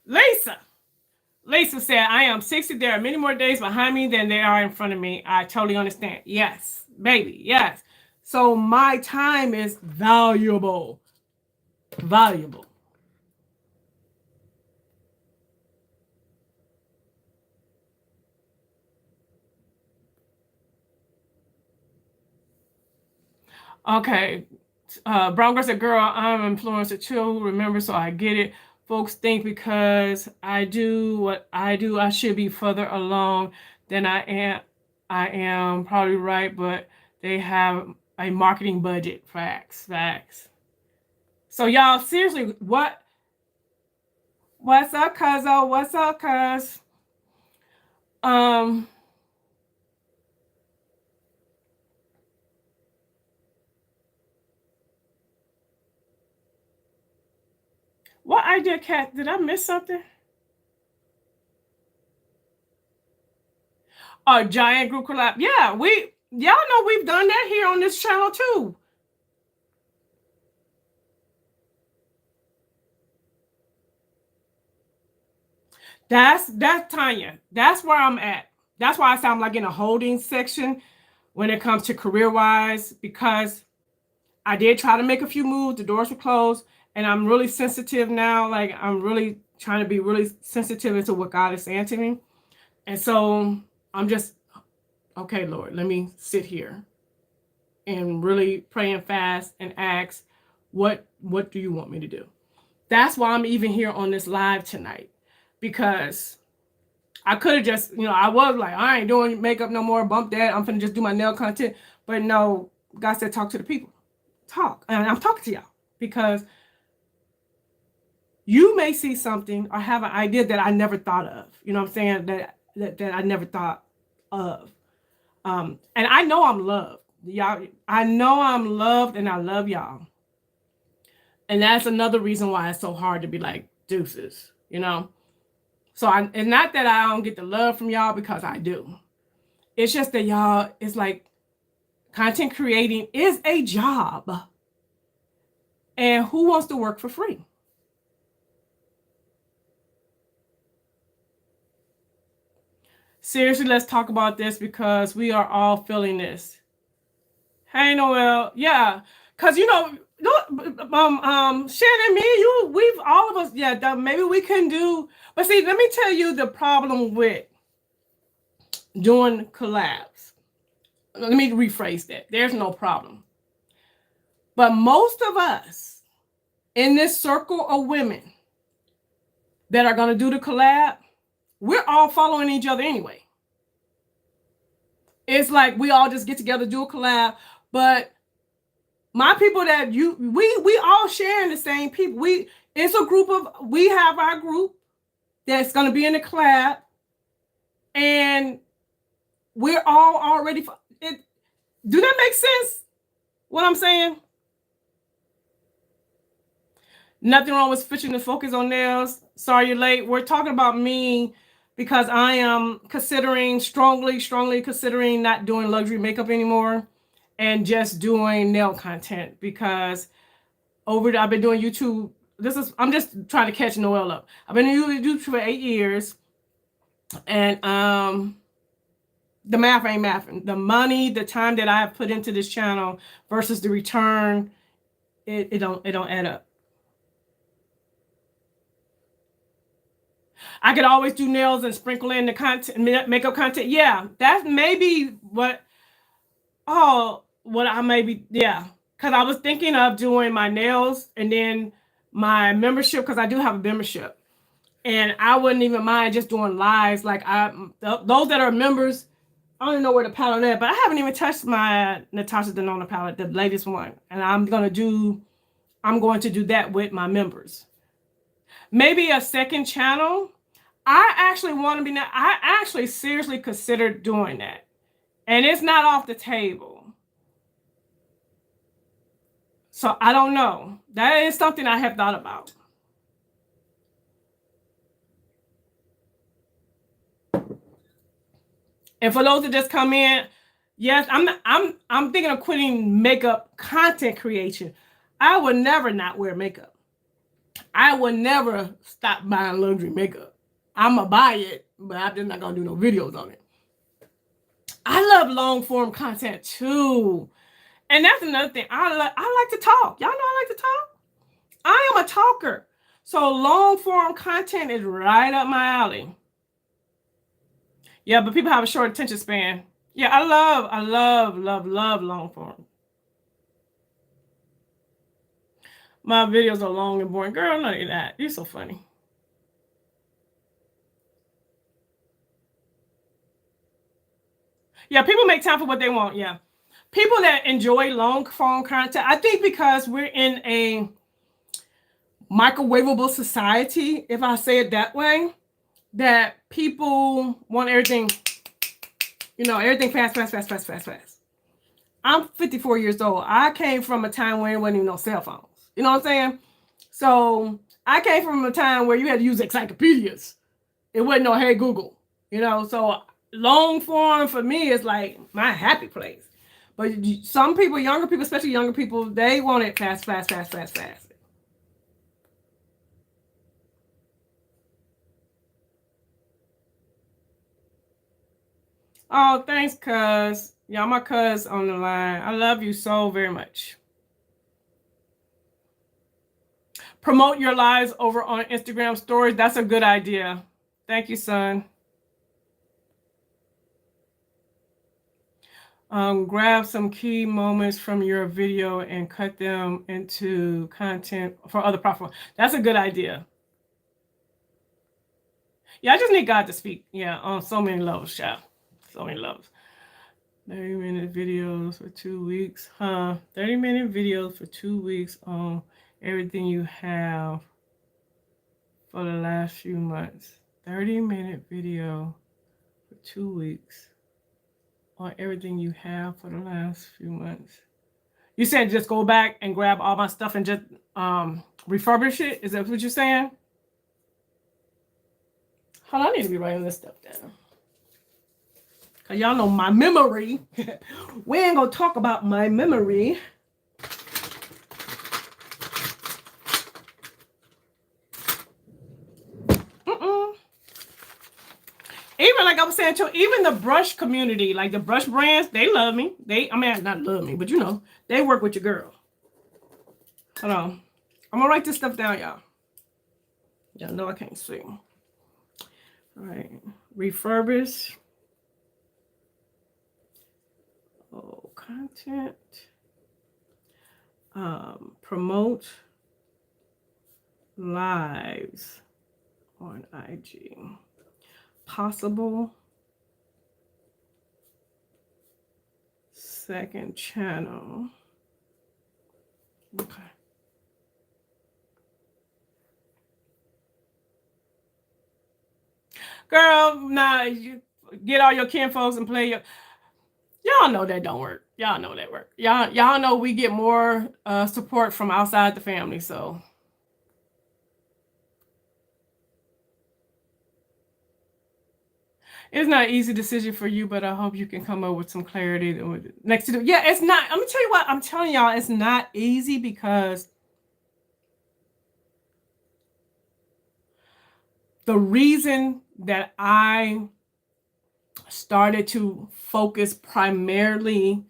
Speaker 1: Lisa said, I am 60. There are many more days behind me than there are in front of me. I totally understand. Yes, baby. Yes. So my time is valuable. Valuable. Okay. Brown girl said, girl, I'm an influencer too. Remember, so I get it. Folks think because I do what I do, I should be further along than I am. I am probably right, but they have a marketing budget. Facts. So y'all, seriously, what's up, cuzzo? What's up, cuz? What idea, Kat? Did I miss something? A giant group collab. Yeah, y'all know we've done that here on this channel too. That's Tanya. That's where I'm at. That's why I sound like in a holding section when it comes to career wise, because I did try to make a few moves. The doors were closed, and I'm really sensitive now. Like I'm really trying to be really sensitive into what God is saying to me. And so I'm just, okay, Lord, let me sit here and really pray and fast and ask, what do you want me to do? That's why I'm even here on this live tonight, because I could have just, I was like, I ain't doing makeup no more, bump that. I'm finna just do my nail content. But no, God said, talk to the people. Talk. And I'm talking to y'all because you may see something or have an idea that I never thought of. You know what I'm saying? That I never thought of. And I know I'm loved. Y'all, I know I'm loved and I love y'all. And that's another reason why it's so hard to be like deuces, So it's not that I don't get the love from y'all, because I do. It's just that y'all, it's like content creating is a job. And who wants to work for free? Seriously, let's talk about this because we are all feeling this. Hey, Noel. Yeah. Because, Shannon, me, we've all of us, maybe we can do. But see, let me tell you the problem with doing collabs. Let me rephrase that. There's no problem. But most of us in this circle of women that are going to do the collab, we're all following each other anyway. It's like we all just get together, do a collab. But my people that we all sharing the same people. It's a group of, we have our group that's going to be in the collab. And we're all already, do that make sense? What I'm saying? Nothing wrong with switching the focus on nails. Sorry you're late. We're talking about me because I am strongly considering not doing luxury makeup anymore and just doing nail content, because I've been doing YouTube. I'm just trying to catch Noel up. I've been doing YouTube for 8 years, and the math ain't mathing. The money, the time that I have put into this channel versus the return, it don't add up. I could always do nails and sprinkle in the content, makeup content. Yeah, that's maybe what I maybe, yeah. Because I was thinking of doing my nails and then my membership, because I do have a membership. And I wouldn't even mind just doing lives. Like those that are members, I don't even know where the palette is, but I haven't even touched my Natasha Denona palette, the latest one. And I'm going to do that with my members. Maybe a second channel. I actually seriously considered doing that. And it's not off the table. So I don't know. That is something I have thought about. And for those that just come in, yes, I'm thinking of quitting makeup content creation. I would never not wear makeup. I would never stop buying luxury makeup. I'm going to buy it, but I'm just not going to do no videos on it. I love long form content too. And that's another thing. I like to talk. Y'all know I like to talk. I am a talker. So long form content is right up my alley. Yeah, but people have a short attention span. Yeah, I love long form. My videos are long and boring. Girl, none of that. You're so funny. Yeah, people make time for what they want. Yeah. People that enjoy long form content, I think because we're in a microwavable society, if I say it that way, that people want everything, everything fast. I'm 54 years old. I came from a time where there wasn't even no cell phones. You know what I'm saying? So I came from a time where you had to use encyclopedias. It wasn't no Hey Google, so long form for me is like my happy place. But some people, younger people, especially younger people, they want it fast. Oh, thanks, cuz. Y'all, my cuz on the line. I love you so very much. Promote your lives over on Instagram stories. That's a good idea. Thank you, son. Grab some key moments from your video and cut them into content for other platforms. That's a good idea. Yeah, I just need God to speak. Yeah, on so many levels, child. So many levels. 30-minute videos for 2 weeks. 30-minute videos for 2 weeks on everything you have for the last few months. 30-minute video for 2 weeks on everything you have for the last few months. You said just go back and grab all my stuff and just refurbish it? Is that what you're saying? Hold on, I need to be writing this stuff down. Cause y'all know my memory. We ain't gonna talk about my memory. Even like I was saying too, even the brush community, like the brush brands, they love me. I mean, not love me, but you know, they work with your girl. Hold on. I'm gonna write this stuff down, y'all. Y'all know I can't see. All right. Refurbish. Oh, content. Promote lives on IG. Possible second channel. Okay. Girl, nah, you get all your kinfolks and play your. Y'all know that don't work. Y'all know that work. Y'all know we get more support from outside the family, so. It's not an easy decision for you, but I hope you can come up with some clarity next to the. Yeah, it's not. I'm gonna tell you what. I'm telling y'all, it's not easy because the reason that I started to focus primarily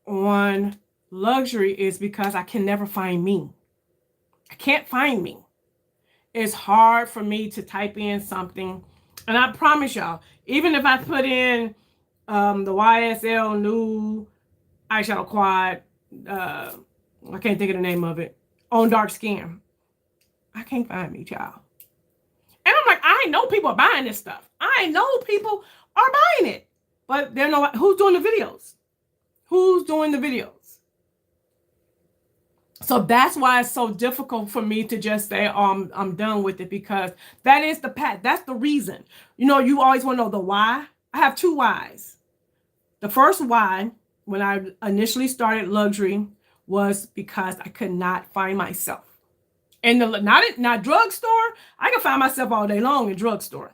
Speaker 1: on luxury is because I can never find me. I can't find me. It's hard for me to type in something. And I promise y'all, even if I put in the YSL new eyeshadow quad, I can't think of the name of it, on dark skin, I can't find me, child. And I'm like, I know people are buying this stuff. I know people are buying it. But they're no, who's doing the videos? Who's doing the videos? So that's why it's so difficult for me to just say, oh, I'm done with it, because that is the path. That's the reason. You know, you always want to know the why. I have two whys. The first why, when I initially started luxury, was because I could not find myself. And not drugstore, I can find myself all day long in drugstore.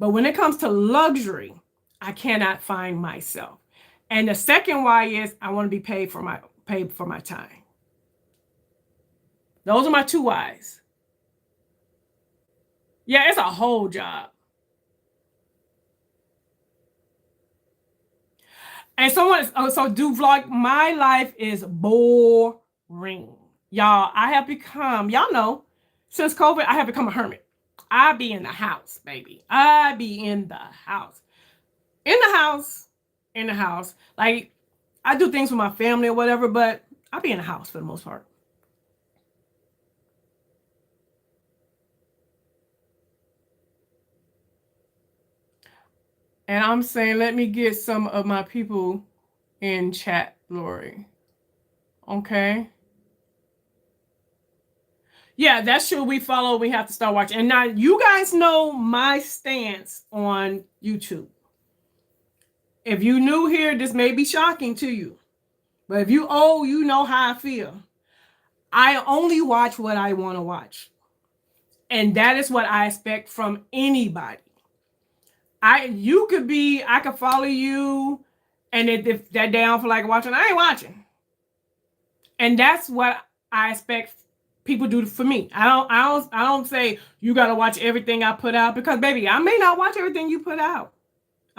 Speaker 1: But when it comes to luxury, I cannot find myself. And the second why is I want to be paid for my time. Those are my two whys. Yeah, it's a whole job. And so do vlog. My life is boring. Y'all, I have become, y'all know, since COVID, I have become a hermit. I be in the house, baby. I be in the house. In the house. In the house. Like, I do things with my family or whatever, but I be in the house for the most part. And I'm saying, let me get some of my people in chat, Lori. Okay. Yeah, that's true. We follow. We have to start watching. And now you guys know my stance on YouTube. If you new here, this may be shocking to you. But if you old, you know how I feel. I only watch what I want to watch. And that is what I expect from anybody. I could follow you, and if that day I don't feel like watching, I ain't watching. And that's what I expect people do for me. I don't say you gotta watch everything I put out, because baby, I may not watch everything you put out.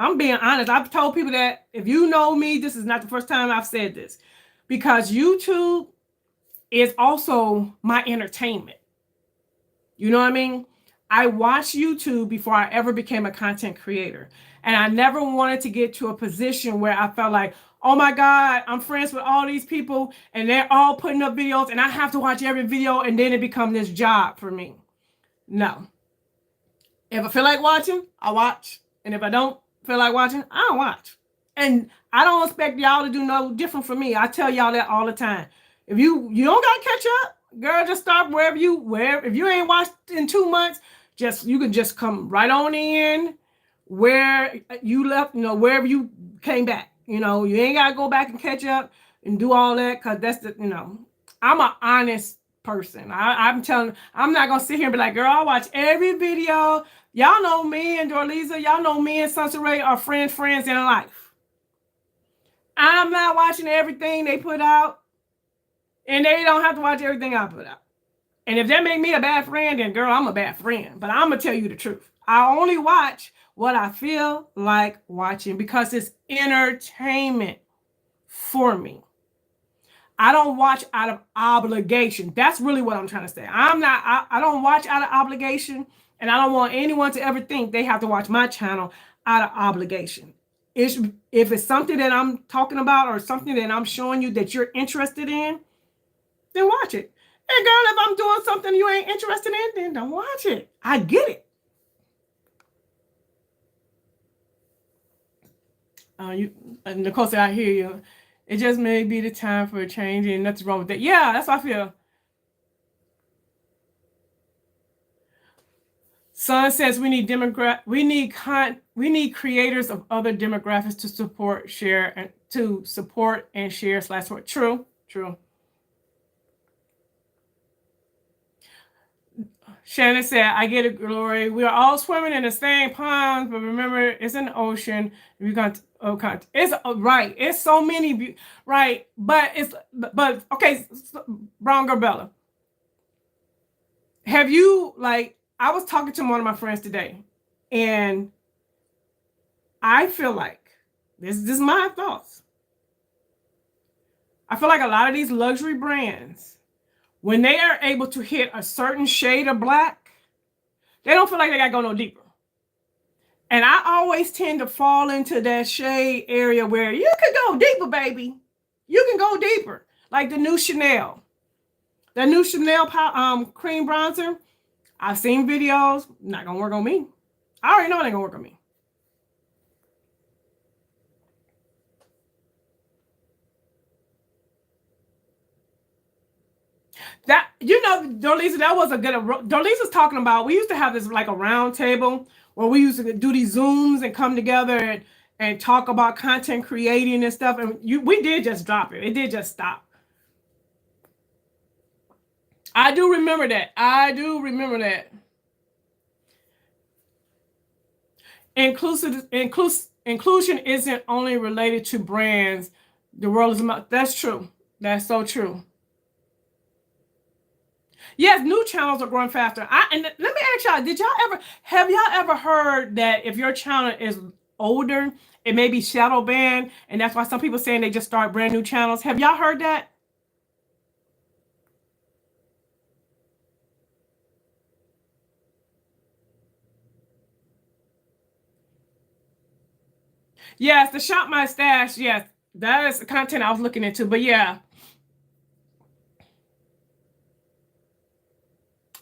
Speaker 1: I'm being honest. I've told people that if you know me, this is not the first time I've said this, because YouTube is also my entertainment. You know what I mean? I watched YouTube before I ever became a content creator. And I never wanted to get to a position where I felt like, oh my God, I'm friends with all these people and they're all putting up videos and I have to watch every video and then it becomes this job for me. No. If I feel like watching, I watch. And if I don't feel like watching, I don't watch. And I don't expect y'all to do no different from me. I tell y'all that all the time. If you don't gotta catch up, girl, just start wherever if you ain't watched in 2 months, you can just come right on in where you left, wherever you came back. You ain't gotta go back and catch up and do all that, because that's I'm an honest person. I'm not gonna sit here and be like, girl, I watch every video. Y'all know me and Dorlisa, y'all know me and Sunset Ray are friends in life. I'm not watching everything they put out, and they don't have to watch everything I put out. And if that make me a bad friend, then girl, I'm a bad friend. But I'm gonna tell you the truth. I only watch what I feel like watching because it's entertainment for me. I don't watch out of obligation. That's really what I'm trying to say. I don't watch out of obligation, and I don't want anyone to ever think they have to watch my channel out of obligation. If it's something that I'm talking about or something that I'm showing you that you're interested in, then watch it. And girl, if I'm doing something you ain't interested in, then don't watch it. I get it. Nicole said, I hear you. It just may be the time for a change and nothing wrong with that. Yeah, that's how I feel. Son says we need creators of other demographics to support, share, and share /support. True. Shannon said, I get it, Glory. We are all swimming in the same pond, but remember, it's an ocean. We got it's right. It's so many, right? But okay, Brown Girl Bella. Have you, I was talking to one of my friends today, and I feel like this is my thoughts. I feel like a lot of these luxury brands, when they are able to hit a certain shade of black, they don't feel like they got to go no deeper. And I always tend to fall into that shade area where you can go deeper, baby. You can go deeper. Like the new Chanel. The new Chanel cream bronzer. I've seen videos. Not going to work on me. I already know it ain't going to work on me. That, Dorlisa, that was a good, Dorlisa's talking about, we used to have this like a round table where we used to do these Zooms and come together and talk about content creating and stuff. And we did just drop it. It did just stop. I do remember that. Inclusion isn't only related to brands. The world is about, that's true. That's so true. Yes, new channels are growing faster. And let me ask y'all, have y'all ever heard that if your channel is older, it may be shadow banned, and that's why some people saying they just start brand new channels? Have y'all heard that? Yes, the Shop My Stash. Yes, that is the content I was looking into. But yeah.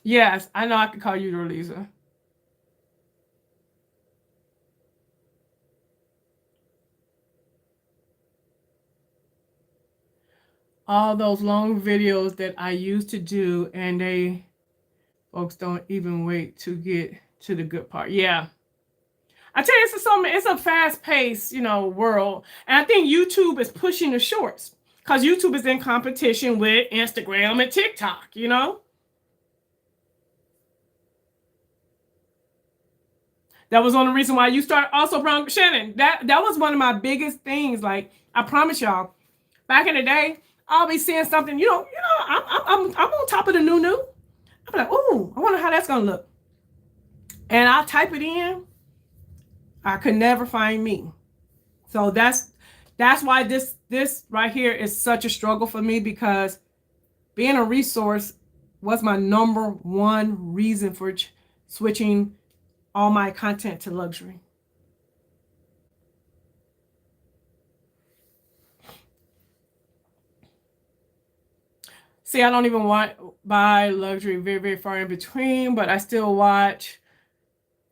Speaker 1: Yes, I know I can call you Dorlisa. All those long videos that I used to do, and folks don't even wait to get to the good part. Yeah. I tell you, it's a fast-paced, world. And I think YouTube is pushing the shorts because YouTube is in competition with Instagram and TikTok, That was one of the reasons why you start also from Shannon. That was one of my biggest things. Like, I promise y'all, back in the day, I'll be seeing something, I'm on top of the new. I'm like, ooh, I wonder how that's gonna look. And I'll type it in. I could never find me. So that's why this right here is such a struggle for me, because being a resource was my number one reason for switching all my content to luxury. See, I don't even buy luxury, very, very far in between, but I still watch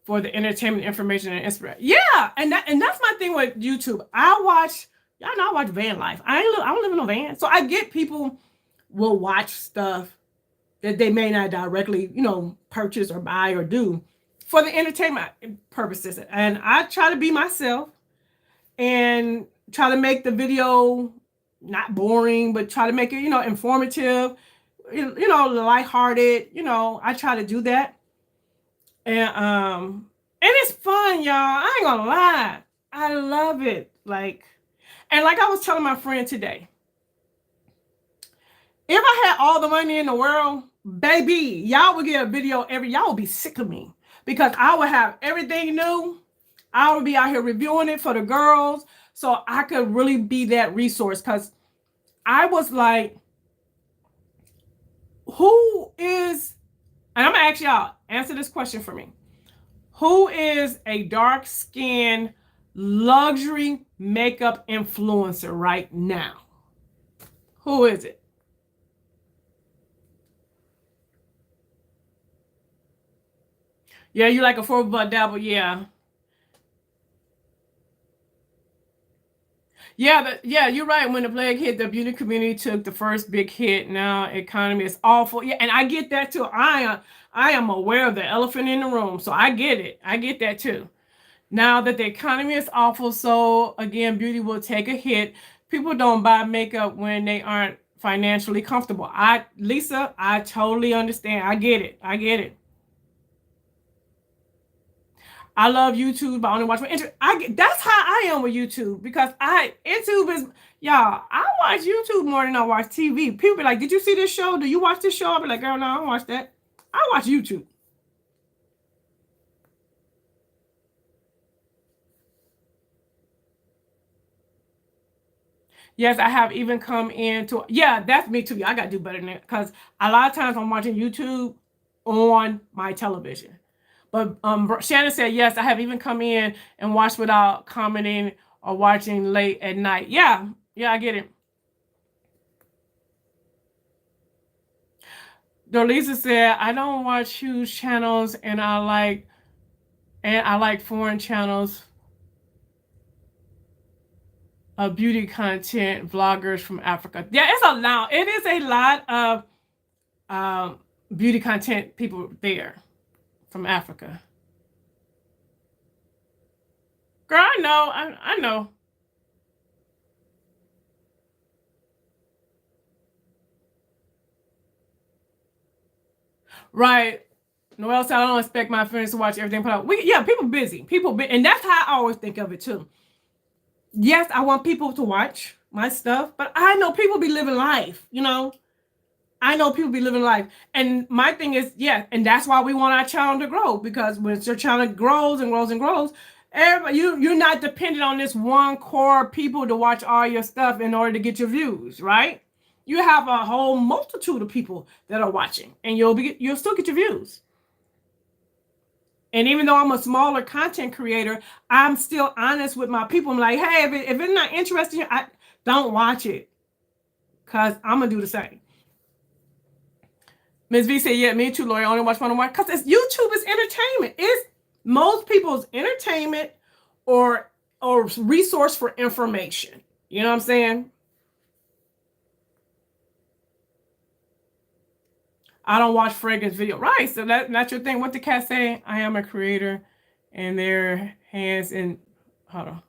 Speaker 1: for the entertainment, information, and inspiration. Yeah, and that's my thing with YouTube. I watch, y'all know I watch van life. I don't live in no van. So I get people will watch stuff that they may not directly, purchase or buy or do for the entertainment purposes. And I try to be myself and try to make the video not boring, but try to make it, informative, lighthearted. I try to do that. And it's fun, y'all. I ain't gonna lie. I love it. Like I was telling my friend today, if I had all the money in the world, baby, y'all would get a video y'all would be sick of me, because I would have everything new. I would be out here reviewing it for the girls, so I could really be that resource. Because I was like, who is, and I'm gonna ask y'all, answer this question for me. Who is a dark-skinned luxury makeup influencer right now? Who is it? Yeah, you like a 4-butt dabble, yeah. Yeah, you're right. When the plague hit, the beauty community took the first big hit. Now economy is awful. Yeah, and I get that too. I am aware of the elephant in the room, so I get it. I get that too. Now that the economy is awful, so again, beauty will take a hit. People don't buy makeup when they aren't financially comfortable. Lisa, I totally understand. I get it. I get it. I love YouTube, but I only watch my interest. That's how I am with YouTube, because YouTube is, y'all, I watch YouTube more than I watch TV. People be like, did you see this show? Do you watch this show? I'll be like, girl, no, I don't watch that. I watch YouTube. Yes, I have even come into, yeah, that's me too. I got to do better than that, because a lot of times I'm watching YouTube on my television. But Shannon said, yes, I have even come in and watched without commenting or watching late at night. Yeah, I get it. Dorlisa said, I don't watch huge channels, and I like foreign channels of beauty content, vloggers from Africa. Yeah, it is a lot of beauty content people there from Africa. Girl, I know. I know. Right. Noelle said, I don't expect my friends to watch everything put out. People busy. And that's how I always think of it too. Yes, I want people to watch my stuff, but I know people be living life, I know people be living life. And my thing is, and that's why we want our channel to grow, because when your channel grows and grows and grows, you're not dependent on this one core people to watch all your stuff in order to get your views, right? You have a whole multitude of people that are watching, and you'll still get your views. And even though I'm a smaller content creator, I'm still honest with my people. I'm like, hey, if it's not interesting, I don't watch it, because I'm gonna do the same. Ms. V said, yeah, me too, Lori. I only watch one on one, because YouTube is entertainment. It's most people's entertainment or resource for information. You know what I'm saying? I don't watch fragrance video. Right. So that's your thing. What the cat say? I am a creator, and their hands in, hold on.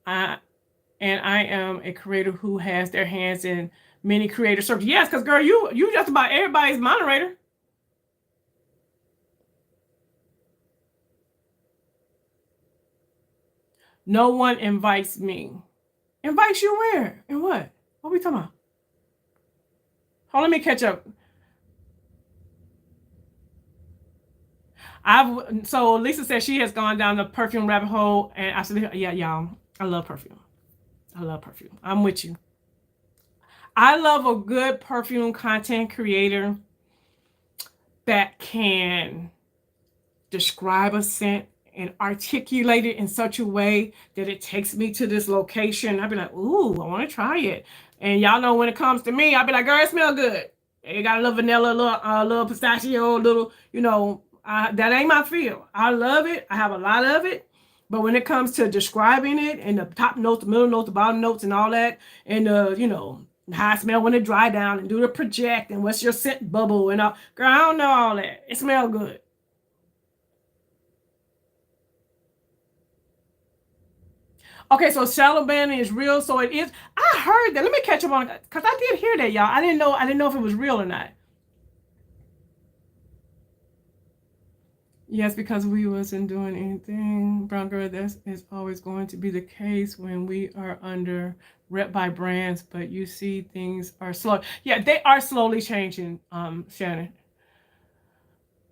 Speaker 1: I am a creator who has their hands in many creator circles. Yes, because girl, you just about everybody's moderator. No one invites me. Invites you where? And what? What are we talking about? Hold on, let me catch up. So Lisa said she has gone down the perfume rabbit hole, and I said, yeah, y'all, I love perfume. I love perfume. I'm with you. I love a good perfume content creator that can describe a scent and articulate it in such a way that it takes me to this location. I'd be like, ooh, I want to try it. And y'all know when it comes to me, I'd be like, girl, it smells good. It got a little vanilla, little pistachio, little, that ain't my feel. I love it. I have a lot of it. But when it comes to describing it and the top notes, the middle notes, the bottom notes and all that, and how it smell when it dry down and do the project and what's your scent bubble and all, girl, I don't know all that. It smell good. Okay, so shadow banning is real. So it is. I heard that. Let me catch up on it because I did hear that, y'all. I didn't know. I didn't know if it was real or not. Yes, because we wasn't doing anything, brown girl. That is always going to be the case when we are under rep by brands. But you see, things are slow. Yeah, they are slowly changing. Shannon.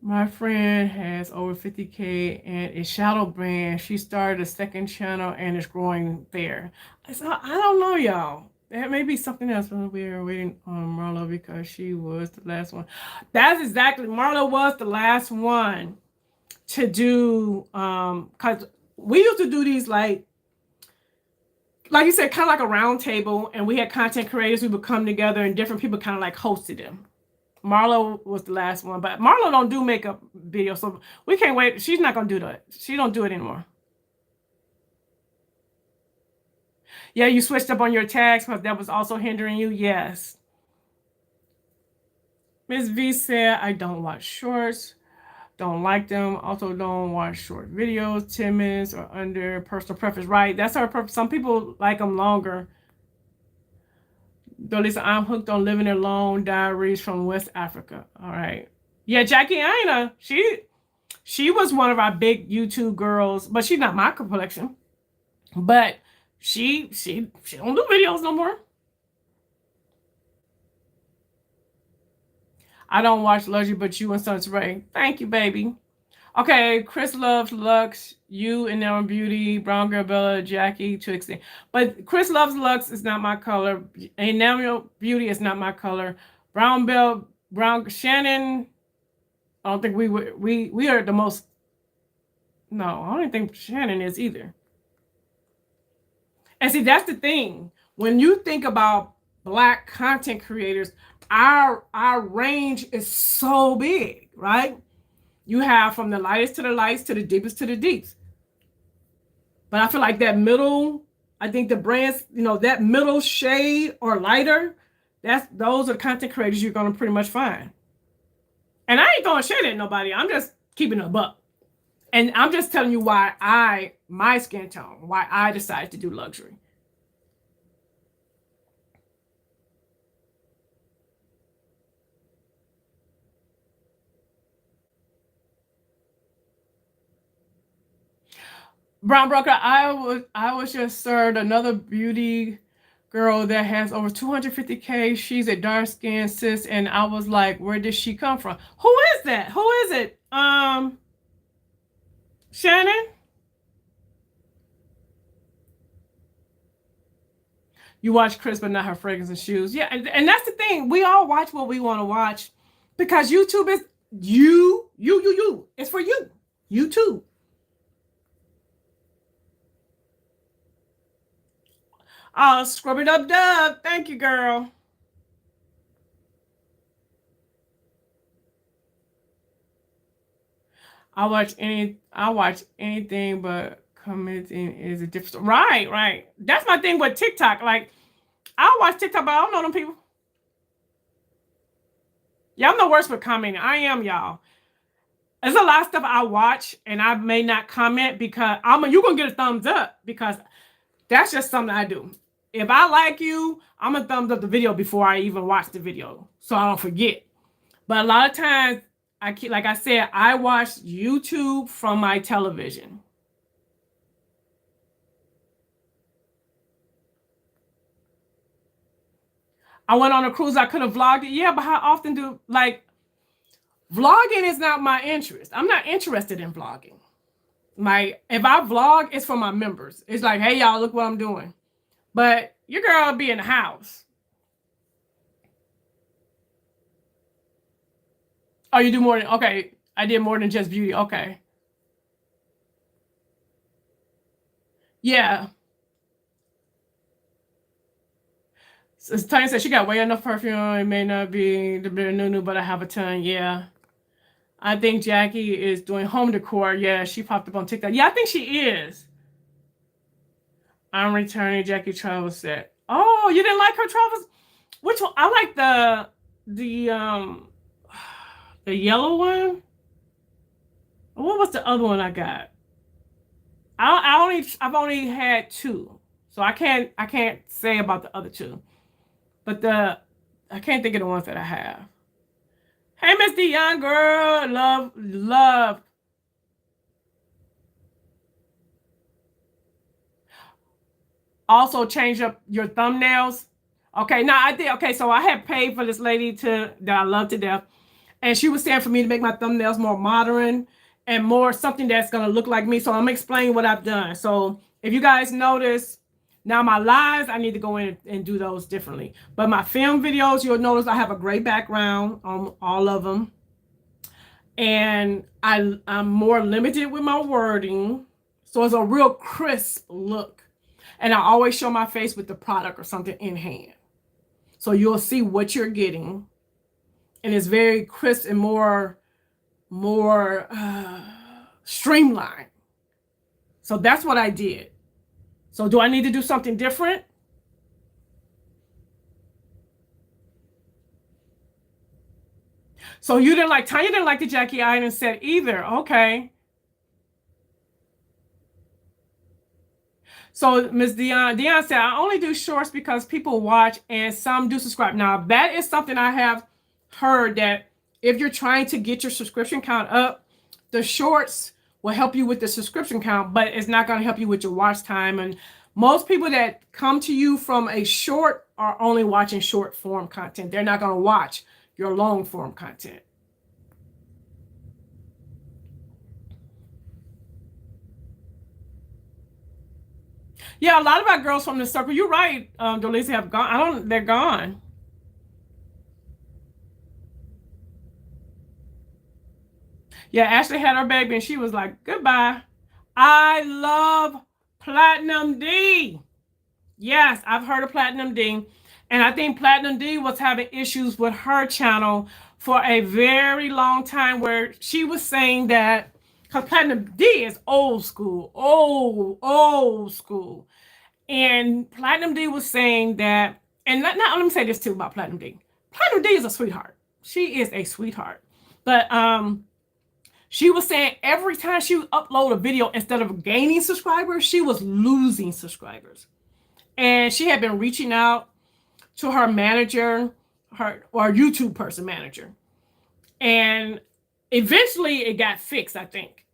Speaker 1: My friend has over 50K and is shadow brand. She started a second channel and is growing there. So I don't know, y'all. That may be something else, but we are waiting on Marlo because she was the last one. That's exactly, Marlo was the last one to do, because we used to do these like you said, kind of like a round table, and we had content creators who would come together and different people kind of like hosted them. Marlo was the last one, but Marlo don't do makeup videos, so we can't wait. She's not gonna do that. She don't do it anymore. Yeah, you switched up on your tags, but that was also hindering you. Yes. Ms. V said, I don't watch shorts. Don't like them. Also don't watch short videos, 10 minutes or under, personal preference. Right. That's our purpose. Some people like them longer. Though Lisa, I'm hooked on living alone diaries from West Africa. All right. Yeah, Jackie Aina, she was one of our big YouTube girls, but she's not my complexion. But she don't do videos no more. I don't watch luxury, but you and Sun's Ray. Thank you, baby. Okay, Chris loves Lux, you and Ellen Beauty, Brown Girl Bella, Jackie to extent. But Chris loves Lux is not my color. Enamel Beauty is not my color. Brown Bell, Brown Shannon. I don't think we are the most. No, I don't think Shannon is either. And see, that's the thing. When you think about Black content creators, our range is so big, right? You have from the lightest to the lights to the deepest to the deeps. But I feel like that middle, I think the brands, that middle shade or lighter, those are the content creators you're gonna pretty much find. And I ain't throwing shade at nobody. I'm just keeping it a buck. And I'm just telling you why my skin tone, why I decided to do luxury. Brown Broker, I was just served another beauty girl that has over 250K. She's a dark skinned sis, and I was like, where did she come from? Who is that? Who is it? Shannon? You watch Chris, but not her fragrance and shoes. Yeah, and that's the thing. We all watch what we want to watch because YouTube is you. It's for you. YouTube. Oh, scrub it up, Dub. Thank you, girl. I watch anything but commenting is a different. Right. That's my thing with TikTok. Like, I watch TikTok, but I don't know them people. Yeah, I'm the worst with commenting. I am, y'all. There's a lot of stuff I watch and I may not comment because you're gonna get a thumbs up because that's just something I do. If I like you, I'm gonna thumbs up the video before I even watch the video, so I don't forget. But a lot of times, like I said, I watch YouTube from my television. I went on a cruise. I could have vlogged it. Yeah, but how often Vlogging is not my interest. I'm not interested in vlogging. If I vlog, it's for my members. It's like, hey y'all, look what I'm doing. But your girl be in the house. Oh, you do more than, okay. I did more than just beauty. Okay. Yeah. So Tanya said she got way enough perfume. It may not be the new, but I have a ton. Yeah. I think Jackie is doing home decor. Yeah, she popped up on TikTok. Yeah, I think she is. I'm returning Jackie travel set. Oh, you didn't like her travels? Which one? I like the the yellow one. What was the other one I got? I've only had two, so I can't say about the other two. But I can't think of the ones that I have. Hey, Miss Dion, girl, love. Also change up your thumbnails. Okay, now I did. Okay, so I had paid for this lady that I love to death, and she was saying for me to make my thumbnails more modern and more something that's gonna look like me. So I'm explaining what I've done. So if you guys notice, now my lives, I need to go in and do those differently. But my film videos, you'll notice I have a gray background on all of them. And I'm more limited with my wording. So it's a real crisp look. And I always show my face with the product or something in hand. So you'll see what you're getting. And it's very crisp and more streamlined. So that's what I did. So do I need to do something different? So Tanya didn't like the Jackie Eyeliner set either. Okay. So Miss Dion said, I only do shorts because people watch and some do subscribe. Now, that is something I have heard, that if you're trying to get your subscription count up, the shorts will help you with the subscription count, but it's not going to help you with your watch time. And most people that come to you from a short are only watching short form content. They're not going to watch your long form content. Yeah, a lot of our girls from the circle, you're right, Dolise, have gone. They're gone. Yeah, Ashley had her baby and she was like, goodbye. I love Platinum D. Yes, I've heard of Platinum D. And I think Platinum D was having issues with her channel for a very long time, where she was saying that, because Platinum D is old school, old school. And Platinum D was saying that, and let me say this too about Platinum D. Platinum D is a sweetheart. She is a sweetheart. But she was saying every time she would upload a video, instead of gaining subscribers, she was losing subscribers. And she had been reaching out to her manager, her YouTube person manager. And eventually it got fixed, I think.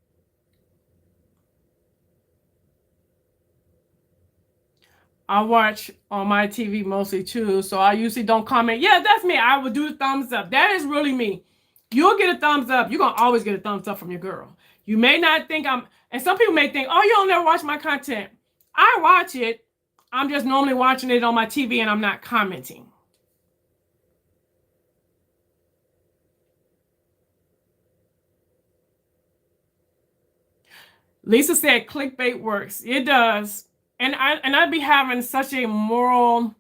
Speaker 1: I watch on my TV mostly too, so I usually don't comment. Yeah, that's me. I would do the thumbs up. That is really me. You'll get a thumbs up. You're going to always get a thumbs up from your girl. You may not think and some people may think, oh, you don't never watch my content. I watch it. I'm just normally watching it on my TV and I'm not commenting. Lisa said clickbait works. It does. And I'd be having such a moral,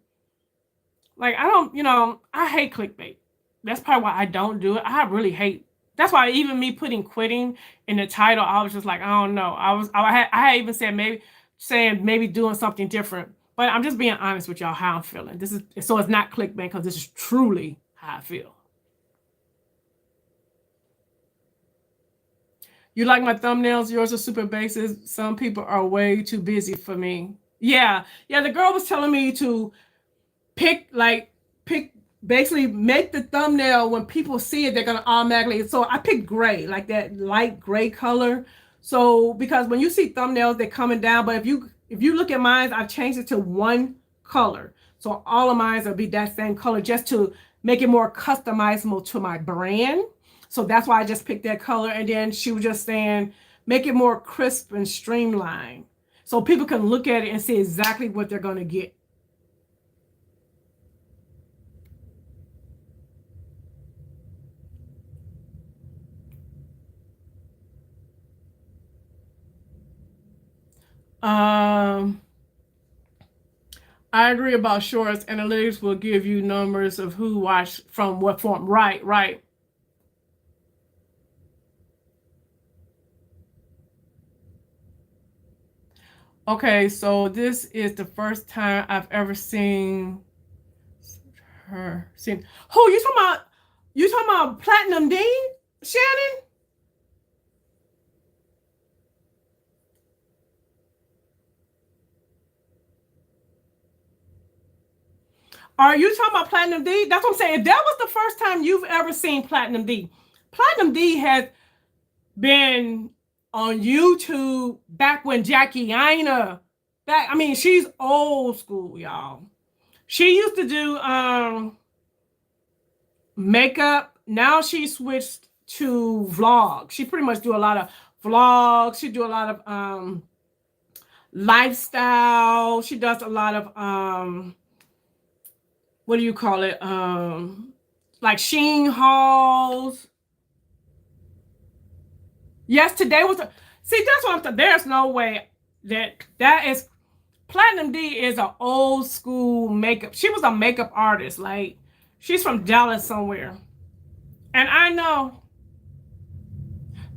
Speaker 1: like, I hate clickbait. That's probably why I don't do it. I really hate. That's why even me putting quitting in the title, I was just like, I don't know. I had even said maybe doing something different. But I'm just being honest with y'all how I'm feeling. So it's not clickbait, because this is truly how I feel. You like my thumbnails? Yours are super basic. Some people are way too busy for me. Yeah. The girl was telling me to basically make the thumbnail, when people see it, they're going to automatically. So I picked gray, like that light gray color. So because when you see thumbnails, they're coming down. But if you look at mine, I've changed it to one color. So all of mine will be that same color, just to make it more customizable to my brand. So that's why I just picked that color. And then she was just saying, make it more crisp and streamlined, so people can look at it and see exactly what they're going to get. I agree about shorts. Analytics will give you numbers of who watched from what form. Right, right. Okay, so this is the first time I've ever seen her. Seen who you talking about? You talking about Platinum D, Shannon? Are you talking about Platinum D? That's what I'm saying. If that was the first time you've ever seen Platinum D, Platinum D has been on YouTube back when Jackie Aina, I mean, she's old school, y'all. She used to do makeup. Now she switched to vlogs. She pretty much do a lot of vlogs. She do a lot of lifestyle. She does a lot of what do you call it? Like Sheen hauls. Yes, today was see, that's what I'm saying. There's no way that is Platinum D is an old school makeup. She was a makeup artist. Like, she's from Dallas somewhere. And I know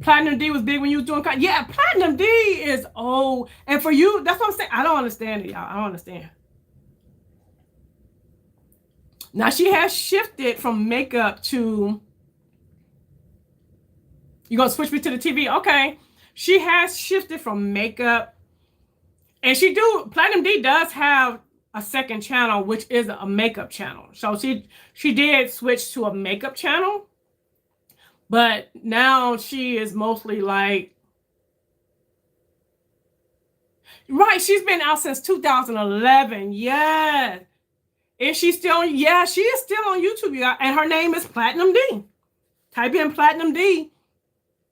Speaker 1: Platinum D was big when you was doing yeah, Platinum D is old. And for you, that's what I'm saying. I don't understand it, y'all. I don't understand. Now she has shifted from makeup to, you gonna switch me to the TV? Okay. She has shifted from makeup, and Platinum D does have a second channel, which is a makeup channel. So she did switch to a makeup channel, but now she is mostly like, right, she's been out since 2011. Yes. Is she still? Yeah, she is still on YouTube, y'all. And her name is Platinum D. Type in Platinum D.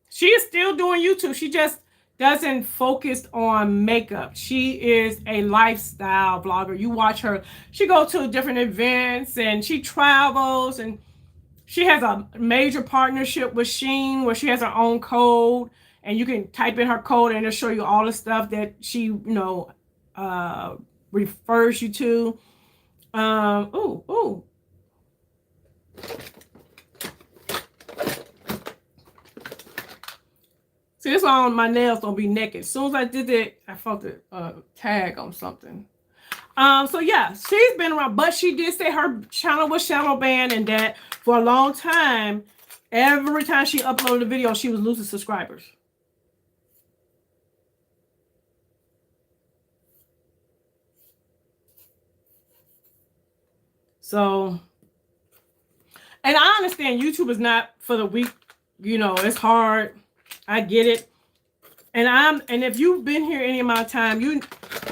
Speaker 1: She is still doing YouTube. She just doesn't focus on makeup. She is a lifestyle blogger. You watch her. She goes to different events and she travels, and she has a major partnership with Sheen where she has her own code, and you can type in her code and it'll show you all the stuff that she, refers you to. Ooh. See, this one, my nails don't be naked. As soon as I did it, I felt a tag on something. So yeah, she's been around, but she did say her channel was shadow banned, and that for a long time, every time she uploaded a video, she was losing subscribers. So, and I understand YouTube is not for the weak. It's hard. I get it. And if you've been here any amount of time,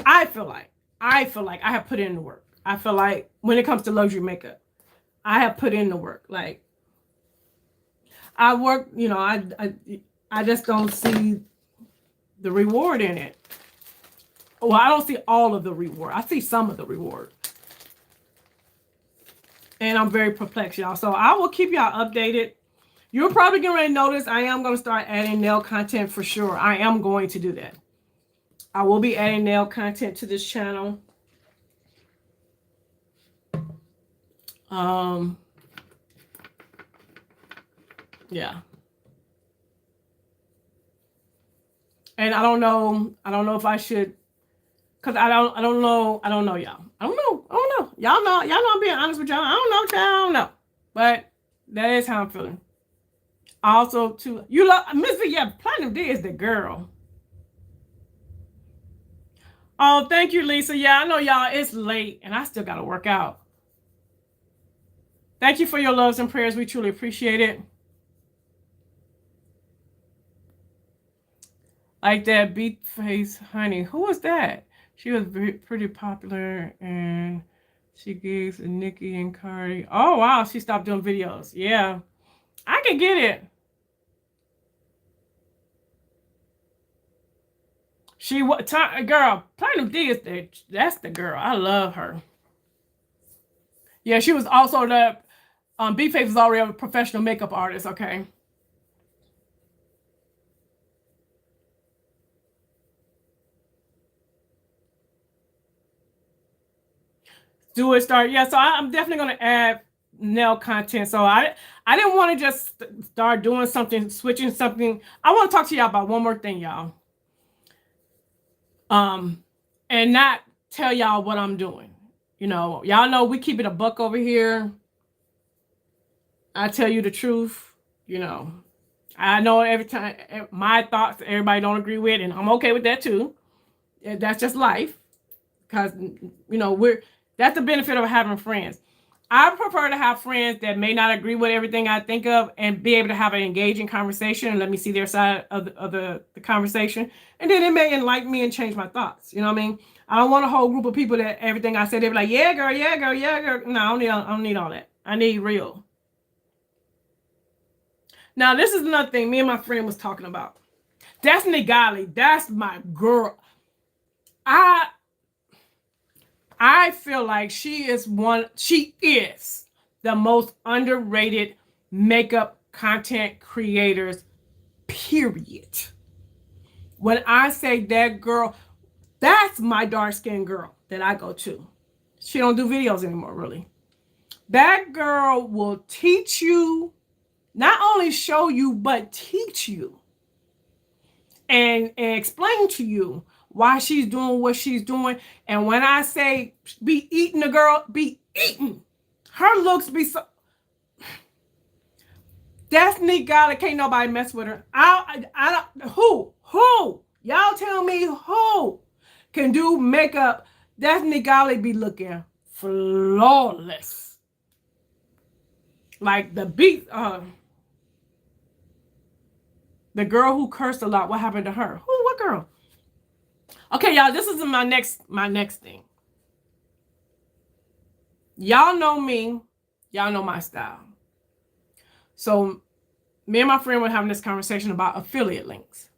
Speaker 1: I feel like I have put in the work. I feel like when it comes to luxury makeup, I have put in the work. Like, I work, I just don't see the reward in it. Well, I don't see all of the reward. I see some of the reward. And I'm very perplexed, y'all. So I will keep y'all updated. You're probably going to notice I am going to start adding nail content for sure. I am going to do that. I will be adding nail content to this channel. Yeah. And I don't know if I should, because I don't know, y'all. I don't know. Y'all know I'm being honest with y'all. I don't know. But that is how I'm feeling. Also, too, you love Miss V. Yeah, Platinum D is the girl. Oh, thank you, Lisa. Yeah, I know, y'all. It's late, and I still got to work out. Thank you for your loves and prayers. We truly appreciate it. Like that beat face honey. Who was that? She was pretty popular, and she gigs Nicki and Cardi. Oh, wow. She stopped doing videos. Yeah, I can get it. Girl, Platinum D that's the girl. I love her. Yeah, she was also the B-Face was already a professional makeup artist. Okay. Do it start. Yeah, so I'm definitely gonna add nail content. So I didn't want to just start doing something, switching something. I want to talk to y'all about one more thing, y'all. And not tell y'all what I'm doing. You know, y'all know we keep it a buck over here. I tell you the truth. You know, I know every time my thoughts everybody don't agree with, and I'm okay with that too. That's just life. Because you know that's the benefit of having friends. I prefer to have friends that may not agree with everything I think of and be able to have an engaging conversation and let me see their side of the conversation. And then it may enlighten me and change my thoughts. You know what I mean? I don't want a whole group of people that everything I say, they're like, yeah, girl, yeah, girl, yeah, girl. No, I don't need all that. I need real. Now, this is another thing me and my friend was talking about. Destiny Golly, that's my girl. I feel like she is the most underrated makeup content creators, period. When I say that girl, that's my dark-skinned girl that I go to. She don't do videos anymore, really. That girl will teach you, not only show you, but teach you and explain to you why she's doing what she's doing. And when I say be eating, the girl be eating. Her looks be so. Destiny Golly, can't nobody mess with her. I don't. Who? Y'all tell me who can do makeup? Destiny Golly be looking flawless. Like the girl who cursed a lot. What happened to her? Who? What girl? Okay, y'all, this is my next thing. Y'all know me. Y'all know my style. So me and my friend were having this conversation about affiliate links.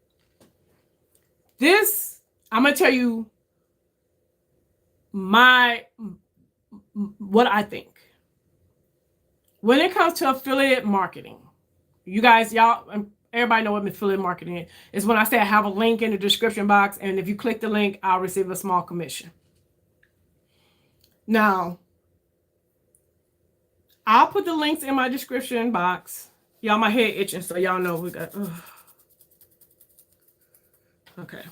Speaker 1: I'm going to tell you what I think. When it comes to affiliate marketing, you guys, everybody know what affiliate marketing is. It's when I say I have a link in the description box, and if you click the link, I'll receive a small commission. Now, I'll put the links in my description box. Y'all, my head itching, so y'all know we got. Okay.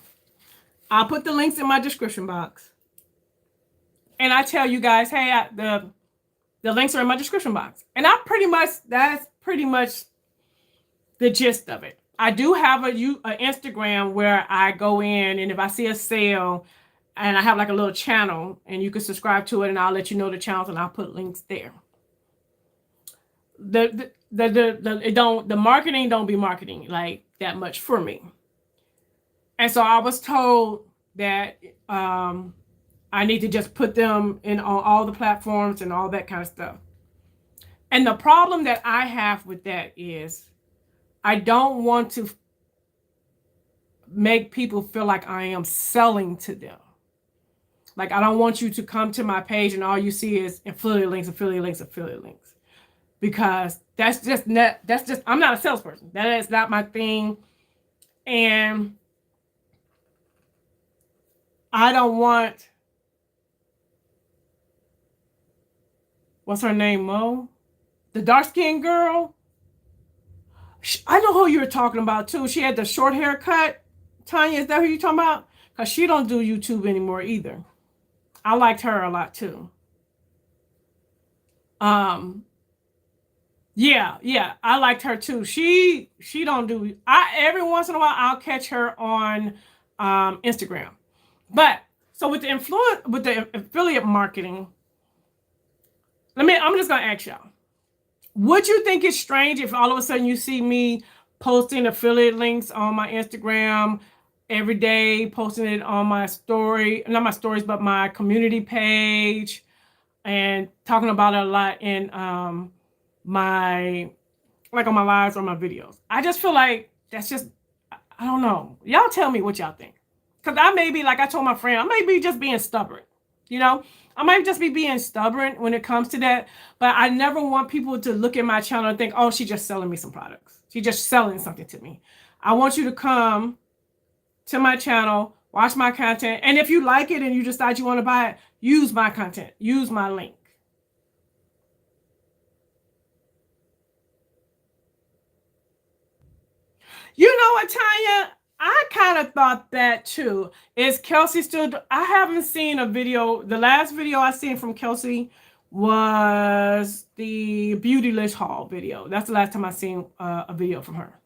Speaker 1: I'll put the links in my description box. And I tell you guys, hey, the links are in my description box. And that's pretty much the gist of it. I do have a Instagram where I go in, and if I see a sale, and I have like a little channel, and you can subscribe to it, and I'll let you know the channels, and I'll put links there. The marketing don't be marketing like that much for me. And so I was told that I need to just put them on all the platforms and all that kind of stuff. And the problem that I have with that is I don't want to make people feel like I am selling to them. Like, I don't want you to come to my page and all you see is affiliate links. Because I'm not a salesperson. That is not my thing. And I don't want, what's her name, Mo? The dark-skinned girl? I know who you were talking about, too. She had the short haircut. Tanya, is that who you're talking about? Because she don't do YouTube anymore either. I liked her a lot, too. Yeah, I liked her too. She don't do. Every once in a while I'll catch her on Instagram. But so with the affiliate marketing, I'm just gonna ask y'all. Would you think it's strange if all of a sudden you see me posting affiliate links on my Instagram every day, posting it on my story, not my stories, but my community page, and talking about it a lot in on my lives or my videos? I just feel like that's just, I don't know. Y'all tell me what y'all think. because I may be, like I told my friend, I may be just being stubborn. You know, I might just be being stubborn when it comes to that. But I never want people to look at my channel and think, oh, she's just selling me some products. She's just selling something to me. I want you to come to my channel, watch my content. And if you like it and you decide you want to buy it, use my content, use my link. You know what, Tanya? I kind of thought that too. Is Kelsey still? I haven't seen a video. The last video I seen from Kelsey was the Beauty List haul video. That's the last time I seen a video from her.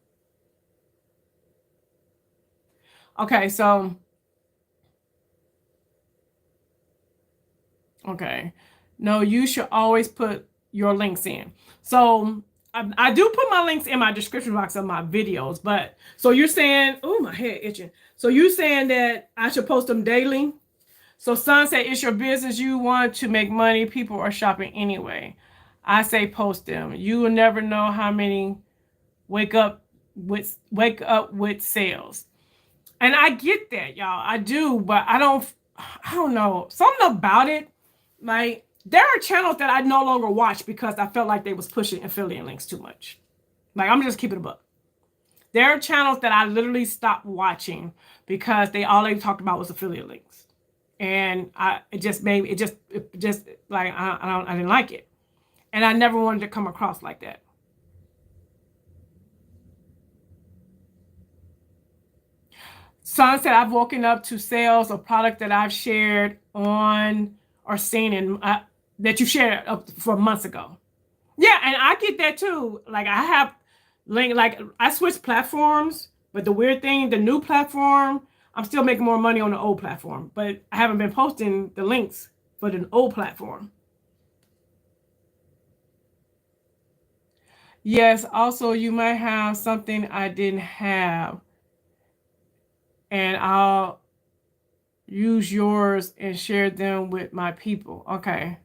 Speaker 1: Okay, so okay, no, you should always put your links in. So I do put my links in my description box of my videos, but so you're saying, oh, my head itching. So you're saying that I should post them daily? So Son said, it's your business. You want to make money. People are shopping anyway. I say post them. You will never know how many wake up with sales. And I get that, y'all. I do, but I don't know. Something about it, like, there are channels that I no longer watch because I felt like they was pushing affiliate links too much. Like, I'm just keeping it a buck. There are channels that I literally stopped watching because all they talked about was affiliate links. And it just like, I didn't like it. And I never wanted to come across like that. Son said, I've woken up to sales of product that I've shared on or seen in that you shared for months ago. Yeah, and I get that too. Like, I have like I switched platforms, but the weird thing, the new platform, I'm still making more money on the old platform, but I haven't been posting the links for the old platform. Yes, also you might have something I didn't have, and I'll use yours and share them with my people. Okay.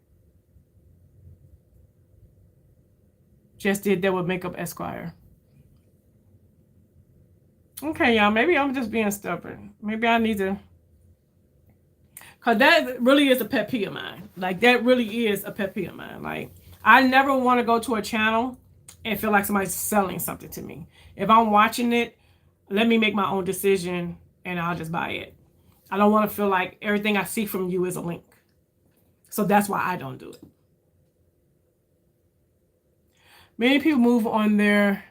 Speaker 1: Just did that with Makeup Esquire. Okay, y'all. Maybe I'm just being stubborn. Maybe I need to. Because that really is a pet peeve of mine. Like, that really is a pet peeve of mine. Like, I never want to go to a channel and feel like somebody's selling something to me. If I'm watching it, let me make my own decision and I'll just buy it. I don't want to feel like everything I see from you is a link. So that's why I don't do it. Many people move on their...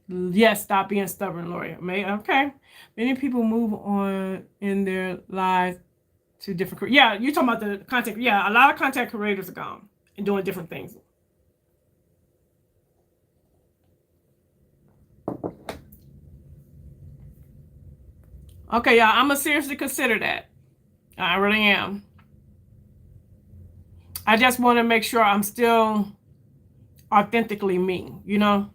Speaker 1: Yes, stop being stubborn, Lori. Okay. Many people move on in their lives to different... Yeah, you're talking about the content. Yeah, a lot of content creators are gone and doing different things. Okay, y'all, I'm going to seriously consider that. I really am. I just want to make sure I'm still authentically me, you know?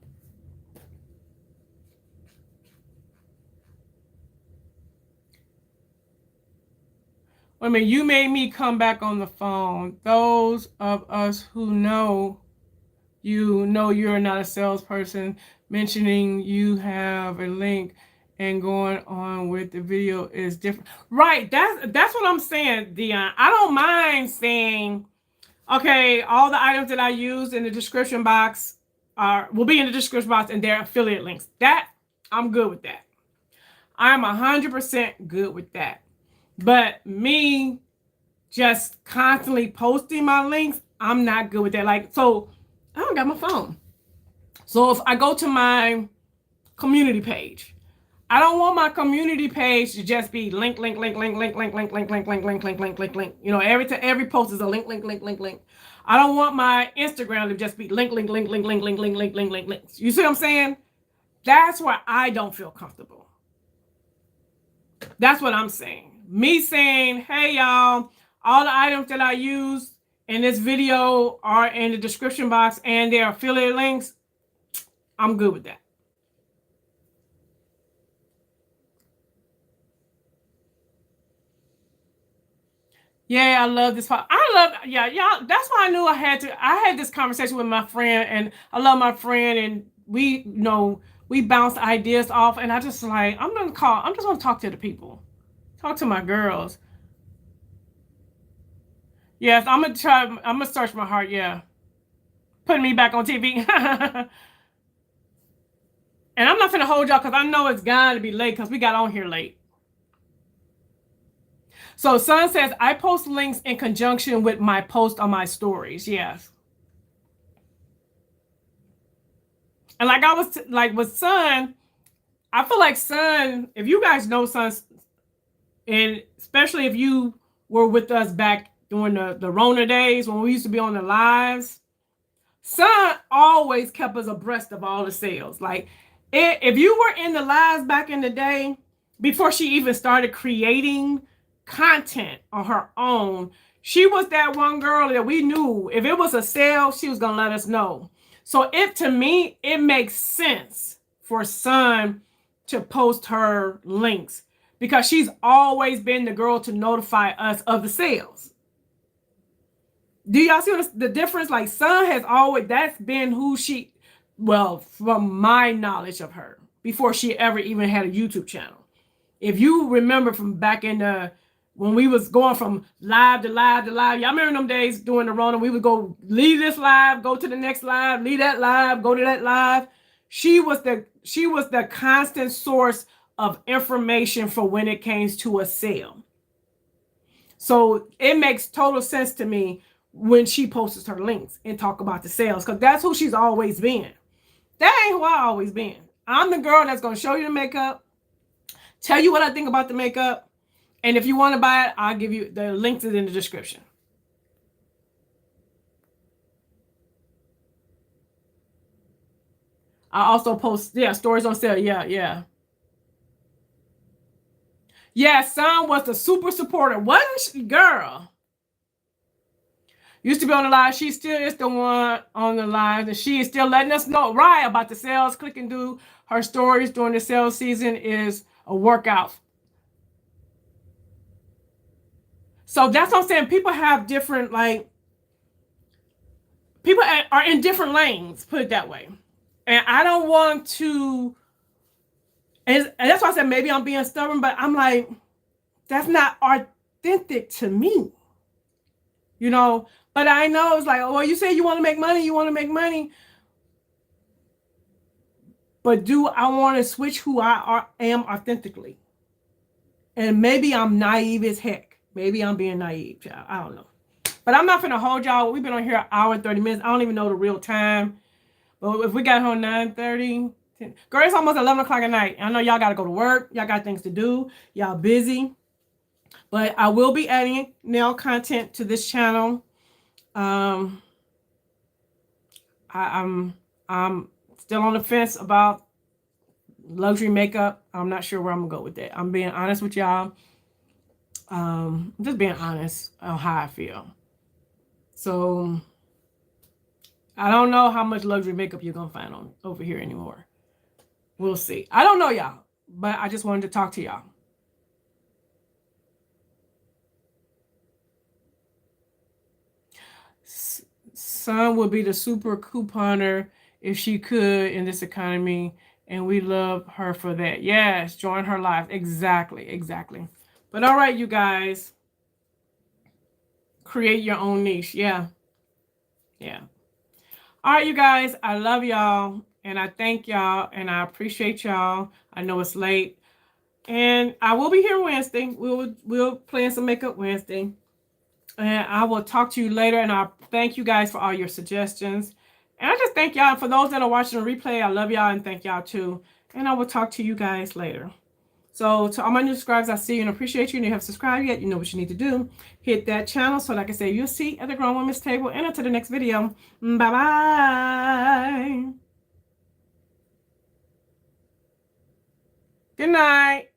Speaker 1: Wait a minute, you made me come back on the phone. Those of us who know you're not a salesperson, mentioning you have a link and going on with the video is different. Right, that's what I'm saying, Dion. I don't mind saying, okay, all the items that I use in the description box will be in the description box and they're affiliate links. That, I'm good with that. I'm 100% good with that. But me just constantly posting my links, I'm not good with that. Like, so I don't got my phone. So if I go to my community page, I don't want my community page to just be link, link, link, link, link, link, link, link, link, link, link, link, link, link, link. You know, every post is a link, link, link, link, link. I don't want my Instagram to just be link, link, link, link, link, link, link, link, link, link, links. You see what I'm saying? That's where I don't feel comfortable. That's what I'm saying. Me saying, hey, y'all, all the items that I use in this video are in the description box and they're affiliate links. I'm good with that. Yeah, I love this part. Yeah, y'all. That's why I knew I had this conversation with my friend, and I love my friend, and we We bounce ideas off, and I just like, I'm just gonna talk to the people. Talk to my girls. Yes, I'm gonna search my heart, yeah. Putting me back on TV. And I'm not gonna hold y'all because I know it's gotta be late because we got on here late. So Sun says, I post links in conjunction with my post on my stories. Yes. And like I was like with Sun, I feel like Sun, if you guys know Sun, and especially if you were with us back during the Rona days when we used to be on the lives, Sun always kept us abreast of all the sales. Like if you were in the lives back in the day, before she even started creating content on her own, she was that one girl that we knew if it was a sale, she was gonna let us know. So to me, it makes sense for Sun to post her links because she's always been the girl to notify us of the sales. Do y'all see the difference? Like Sun has always, that's been who she, well, from my knowledge of her, before she ever even had a YouTube channel. If you remember from back in when we was going from live to live to live, y'all remember them days during the Rona, we would go leave this live, go to the next live, leave that live, go to that live. She was the constant source of information for when it came to a sale. So it makes total sense to me when she posts her links and talk about the sales, because that's who she's always been. That ain't who I always been. I'm the girl that's going to show you the makeup, tell you what I think about the makeup, and if you want to buy it, I'll give you the links in the description. I also post, stories on sale. Yeah. Yeah, Sun was the super supporter, wasn't she, girl? Used to be on the live. She still is the one on the live, and she is still letting us know right about the sales. Click and do her stories during the sales season is a workout. So that's what I'm saying. People have different, like, people are in different lanes, put it that way. And I don't want to, and that's why I said maybe I'm being stubborn, but I'm like, that's not authentic to me. You know, but I know it's like, oh, you say you want to make money, but do I want to switch who I am authentically? And maybe I'm naive as heck. Maybe I'm being naive, child. I don't know. But I'm not finna hold y'all. We've been on here an hour and 30 minutes. I don't even know the real time. But if we got home 9:30, 10, girl, it's almost 11 o'clock at night. I know y'all got to go to work. Y'all got things to do. Y'all busy. But I will be adding nail content to this channel. I'm still on the fence about luxury makeup. I'm not sure where I'm gonna go with that. I'm being honest with y'all. Just being honest on how I feel. So I don't know how much luxury makeup you're gonna find on over here anymore. We'll see. I don't know, y'all, but I just wanted to talk to y'all. Sun would be the super couponer if she could in this economy, and we love her for that. Yes, join her live. Exactly. But all right, you guys, create your own niche. Yeah. All right, you guys, I love y'all, and I thank y'all, and I appreciate y'all. I know it's late, and I will be here Wednesday. We'll plan some makeup Wednesday. And I will talk to you later. And I thank you guys for all your suggestions. And I just thank y'all. For those that are watching the replay, I love y'all and thank y'all too. And I will talk to you guys later. So to all my new subscribers, I see you and appreciate you. And if you haven't subscribed yet, you know what you need to do. Hit that channel. So like I said, you'll see at the Grown Women's Table. And until the next video. Bye-bye. Good night.